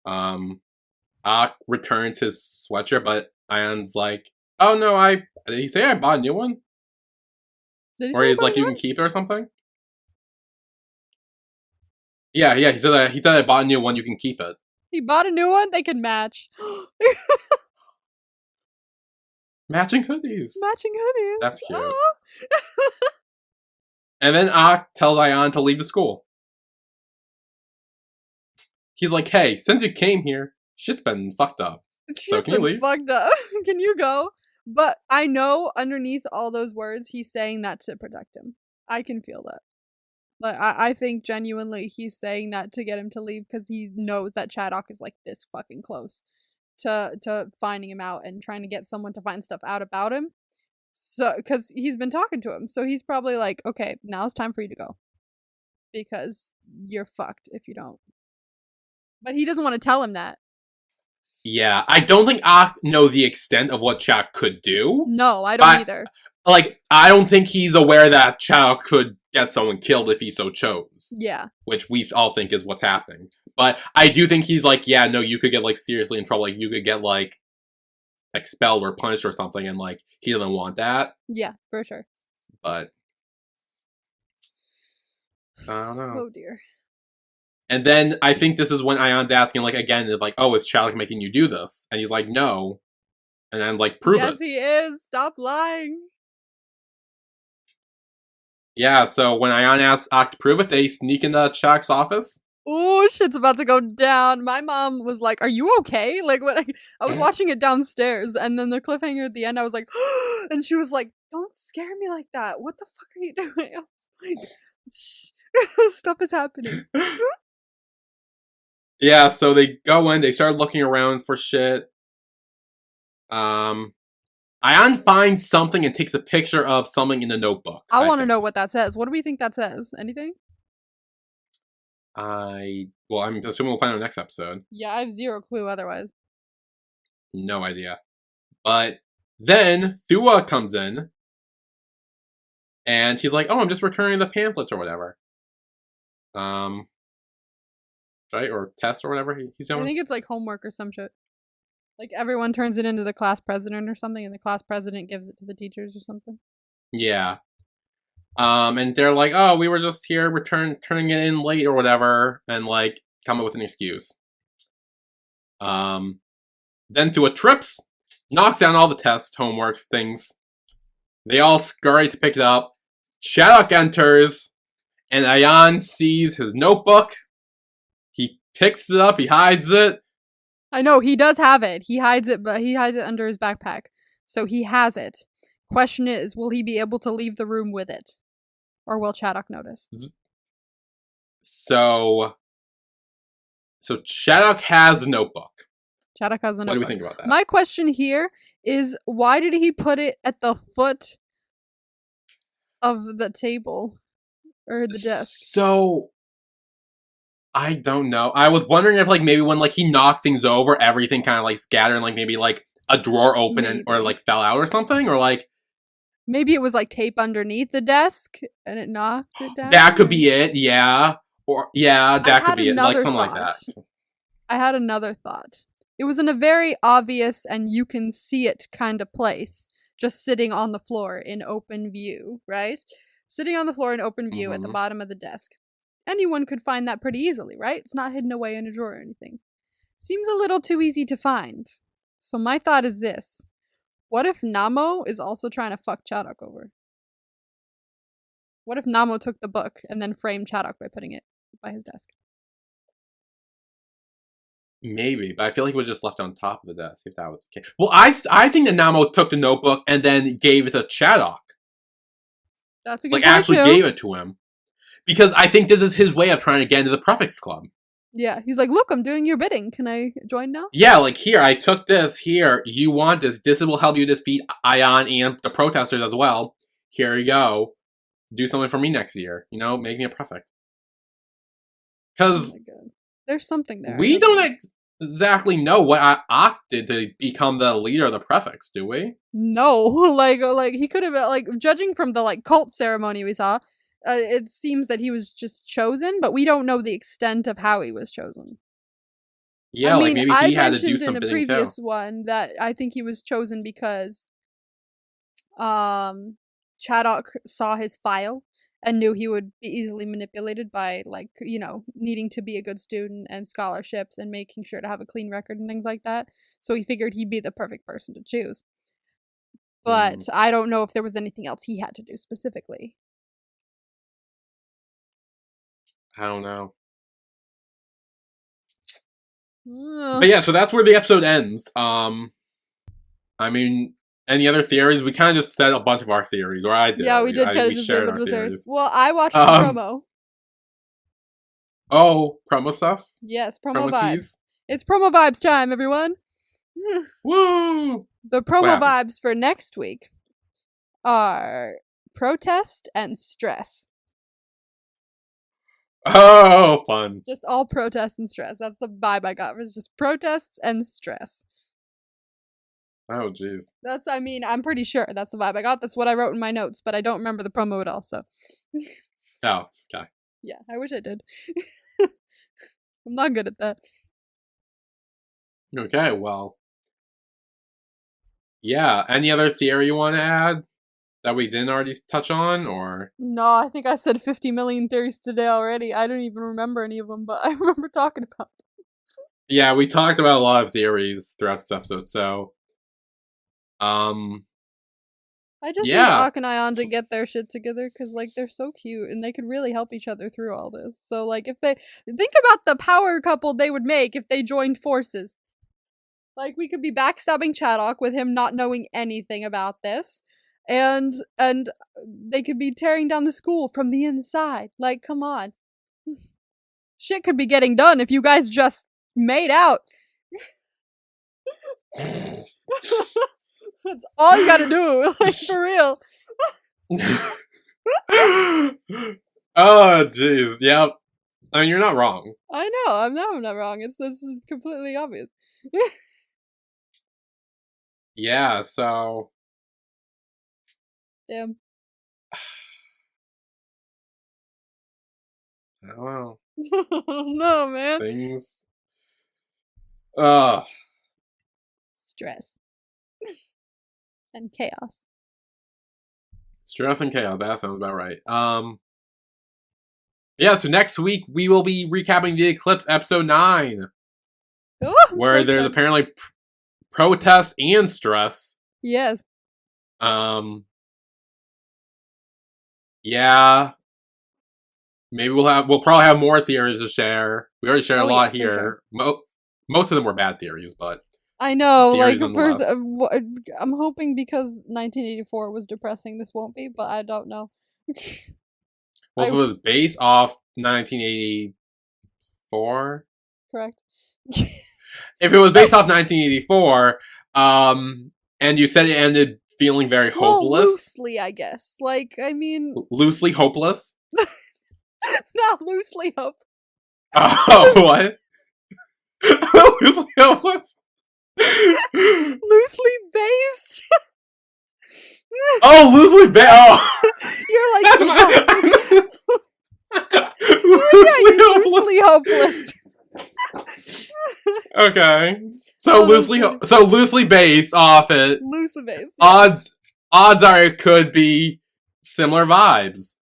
Ak returns his sweatshirt, but Ion's like, "Oh no, did he say I bought a new one?" Or he's like, "You can keep it" or something. Yeah, he said I bought a new one. You can keep it. He bought a new one. They can match. Matching hoodies. Matching hoodies. That's cute. And then Ak tells Ion to leave the school. He's like, hey, since you came here, shit's been fucked up. So can you leave? Fucked up. Can you go? But I know underneath all those words, he's saying that to protect him. I can feel that. Like, I think genuinely he's saying that to get him to leave because he knows that Chaddock is like this fucking close to finding him out and trying to get someone to find stuff out about him. So, because he's been talking to him, so he's probably like, okay, now it's time for you to go because you're fucked if you don't. But he doesn't want to tell him that. Yeah, I don't think I know the extent of what Chaddock could do. No, I don't either. Like, I don't think he's aware that Chaddock could get someone killed if he so chose. Yeah. Which we all think is what's happening. But I do think he's like, yeah, no, you could get, like, seriously in trouble. Like, you could get, like, expelled or punished or something, and, like, he doesn't want that. Yeah, for sure. But I don't know. Oh, dear. And then I think this is when Ion's asking, like, again, like, oh, is Chaddock making you do this? And he's like, no. And I'm like, prove it. Yes, he is. Stop lying. Yeah, so when Ion asks Ock to prove it, they sneak into Chaddock's office. Oh, shit's about to go down. My mom was like, are you okay? Like, when I was watching it downstairs, and then the cliffhanger at the end, I was like, and she was like, don't scare me like that. What the fuck are you doing? I was like, shh, stuff is happening. Yeah, so they go in, they start looking around for shit. Ion finds something and takes a picture of something in the notebook. I want to know what that says. What do we think that says? Anything? I'm assuming we'll find out in the next episode. Yeah, I have zero clue otherwise. No idea. But then Thua comes in, and he's like, oh, I'm just returning the pamphlets or whatever. Right? Or test or whatever he's doing. I think it's like homework or some shit. Like, everyone turns it into the class president or something, and the class president gives it to the teachers or something. Yeah. And they're like, oh, we were just here turning it in late or whatever, and, like, come up with an excuse. Then Thua trips, knocks down all the tests, homeworks, things. They all scurry to pick it up. Chaddock enters, and Ion sees his notebook. He picks it up, he hides it. I know, he does have it. He hides it, but he hides it under his backpack. So he has it. Question is, will he be able to leave the room with it? Or will Chaddock notice? So Chaddock has a notebook. Chaddock has a notebook. What do we think about that? My question here is, why did he put it at the foot of the table? Or the desk? So I don't know. I was wondering if, like, maybe when, like, he knocked things over, everything kind of, like, scattered and, like, maybe, like, a drawer opened or, like, fell out or something, or, like... Maybe it was, like, tape underneath the desk and it knocked it down? That could be it, yeah. Or, yeah, that could be it. Like, something like that. I had another thought. It was in a very obvious and you can see it kind of place, just sitting on the floor in open view, right? Sitting on the floor in open view at the bottom of the desk. Anyone could find that pretty easily, right? It's not hidden away in a drawer or anything. Seems a little too easy to find. So my thought is this. What if Namo is also trying to fuck Chaddock over? What if Namo took the book and then framed Chaddock by putting it by his desk? Maybe, but I feel like it was just left on top of the desk if that was the case. Well, I think that Namo took the notebook and then gave it to Chaddock. That's a good point, actually too. Gave it to him. Because I think this is his way of trying to get into the Prefects Club. Yeah, he's like, look, I'm doing your bidding. Can I join now? Yeah, like, here, I took this. Here, you want this. This will help you defeat Ion and the protesters as well. Here you go. Do something for me next year. You know, make me a prefect. Because there's something there. We don't exactly know what Ock did to become the leader of the prefects, do we? No. like he could have, like, judging from the, like, cult ceremony we saw, it seems that he was just chosen, but we don't know the extent of how he was chosen. Yeah, I mean, like, maybe he had to do something too. I mentioned in a previous one that I think he was chosen because Chaddock saw his file and knew he would be easily manipulated by, like, you know, needing to be a good student and scholarships and making sure to have a clean record and things like that. So he figured he'd be the perfect person to choose. But I don't know if there was anything else he had to do specifically. I don't know. But yeah, so that's where the episode ends. I mean, Any other theories? We kind of just said a bunch of our theories, or I did. Yeah, we did kind of we just say shared what our was there. theories. Well, I watched the promo. Oh, promo stuff? Yes, promo vibes. Keys? It's promo vibes time, everyone. Woo! The promo vibes for next week are protest and stress. Oh, fun. Just all protest and stress. That's the vibe I got. It was just protests and stress. Oh, jeez. I'm pretty sure that's the vibe I got. That's what I wrote in my notes, but I don't remember the promo at all, so. Oh, okay. Yeah, I wish I did. I'm not good at that. Okay, well. Yeah, any other theory you want to add that we didn't already touch on, or? No, I think I said 50 million theories today already. I don't even remember any of them, but I remember talking about them. Yeah, we talked about a lot of theories throughout this episode, so... I just need Ak and Ion to get their shit together, because, like, they're so cute, and they could really help each other through all this. So, like, if they... Think about the power couple they would make if they joined forces. Like, we could be backstabbing Chadok with him not knowing anything about this. And they could be tearing down the school from the inside. Like, come on. Shit could be getting done if you guys just made out. That's all you gotta do. Like, for real. Oh, jeez. Yep. I mean, you're not wrong. I know. I'm not wrong. It's completely obvious. Yeah, so... Damn. I don't know. I don't know, man. Things... Stress. And chaos. Stress and chaos, that sounds about right. Yeah, so next week we will be recapping the Eclipse episode 9. Oh, where there's apparently protest and stress. Yes. Yeah. Maybe we'll probably have more theories to share. We already shared a lot here. Sure. Most of them were bad theories, but I know, like, first, I'm hoping because 1984 was depressing, this won't be, but I don't know. Well, if it was based off 1984? Correct. If it was based off 1984, and you said it ended feeling very hopeless. Loosely, I guess. Like, I mean... Loosely hopeless? Not loosely hope. Oh, what? Loosely hopeless? Loosely based? Oh, loosely based! Oh! You're like, loosely hopeless. Okay. So loosely based off it. Loosely based. Yeah. Odds are it could be similar vibes.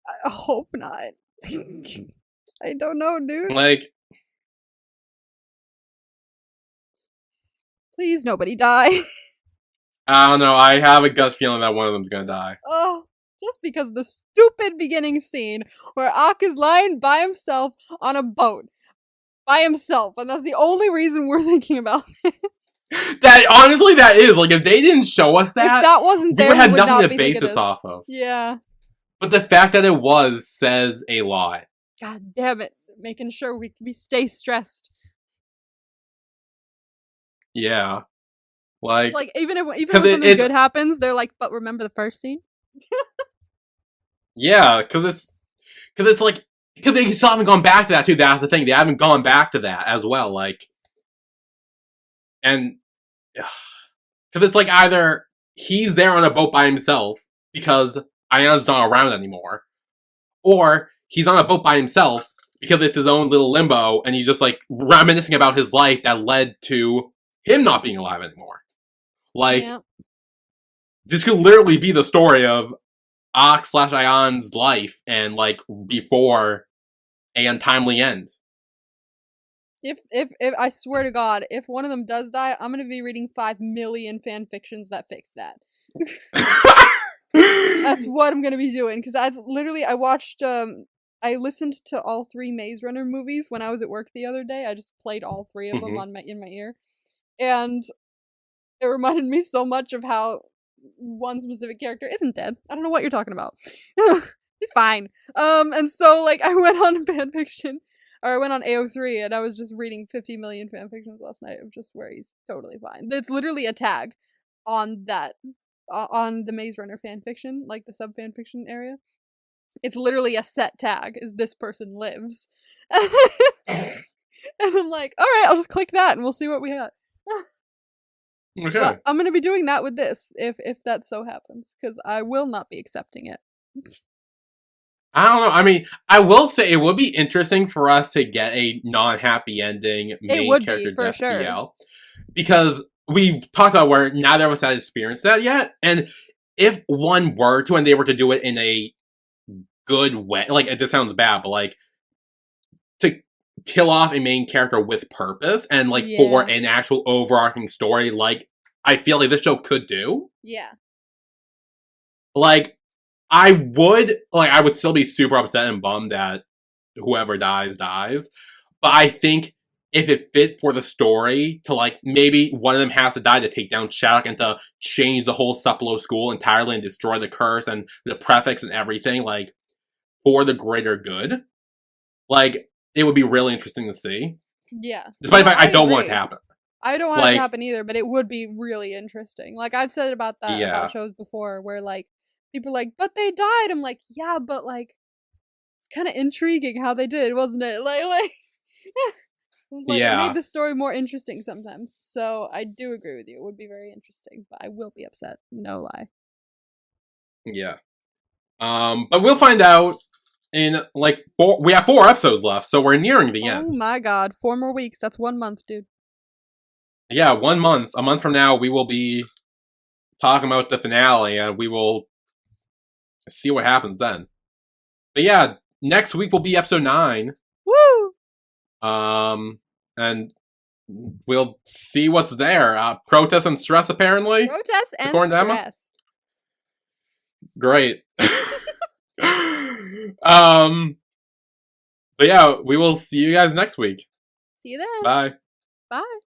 I hope not. I don't know, dude. Like, please, nobody die. I don't know. I have a gut feeling that one of them's gonna die. Oh, just because the stupid beginning scene where Ak is lying by himself on a boat. By himself, and that's the only reason we're thinking about this. That honestly, that is like if they didn't show us that, if that wasn't there, we would have nothing to base this off of. Yeah, but the fact that it was says a lot. God damn it! Making sure we stay stressed. Yeah, like even if something good happens, they're like, but remember the first scene. Yeah, because it's like. Because they still haven't gone back to that, too. That's the thing. They haven't gone back to that as well. Like, and because it's like either he's there on a boat by himself because Ion's not around anymore, or he's on a boat by himself because it's his own little limbo and he's just like reminiscing about his life that led to him not being alive anymore. Like, this could literally be the story of Ak/Ion's life and like before a untimely end. If I swear to God, if one of them does die, I'm gonna be reading 5 million fan fictions that fix that. That's what I'm gonna be doing, because I watched I listened to all 3 Maze Runner movies when I was at work the other day. I just played all 3 of them in my ear, and It reminded me so much of how one specific character isn't dead. I don't know what you're talking about. He's fine. And so like I went on fanfiction, or I went on AO3, and I was just reading 50 million fanfictions last night of just where he's totally fine. It's literally a tag on that, on the Maze Runner fanfiction, like the sub fanfiction area. It's literally a set tag, is this person lives. And I'm like, all right, I'll just click that and we'll see what we got. Okay. But I'm gonna be doing that with this if that so happens, because I will not be accepting it. I don't know. I mean, I will say it would be interesting for us to get a non-happy ending main character death BL. Because we've talked about where neither of us had experienced that yet. And if one were to, and they were to do it in a good way, like, this sounds bad, but like, to kill off a main character with purpose and like for an actual overarching story, like I feel like this show could do. Yeah. Like, I would still be super upset and bummed that whoever dies. But I think if it fit for the story to, like, maybe one of them has to die to take down Sherlock and to change the whole Suplo school entirely and destroy the curse and the prefix and everything, like, for the greater good, like, it would be really interesting to see. Yeah. Despite the fact I don't want it to happen. I don't want it to happen either, but it would be really interesting. Like, I've said about that about shows before, where, like, people are like, but they died. I'm like, yeah, but, like, it's kind of intriguing how they did, wasn't it? Like it made the story more interesting sometimes. So I do agree with you. It would be very interesting, but I will be upset. No lie. Yeah. But we'll find out in, like, we have 4 episodes left, so we're nearing the end. Oh my god, 4 more weeks. That's 1 month, dude. Yeah, 1 month. A month from now, we will be talking about the finale, and we will see what happens then. But yeah, next week will be episode 9. Woo! And we'll see what's there. Protest and stress, apparently. Protest and stress. Great. But yeah, we will see you guys next week. See you then. Bye. Bye.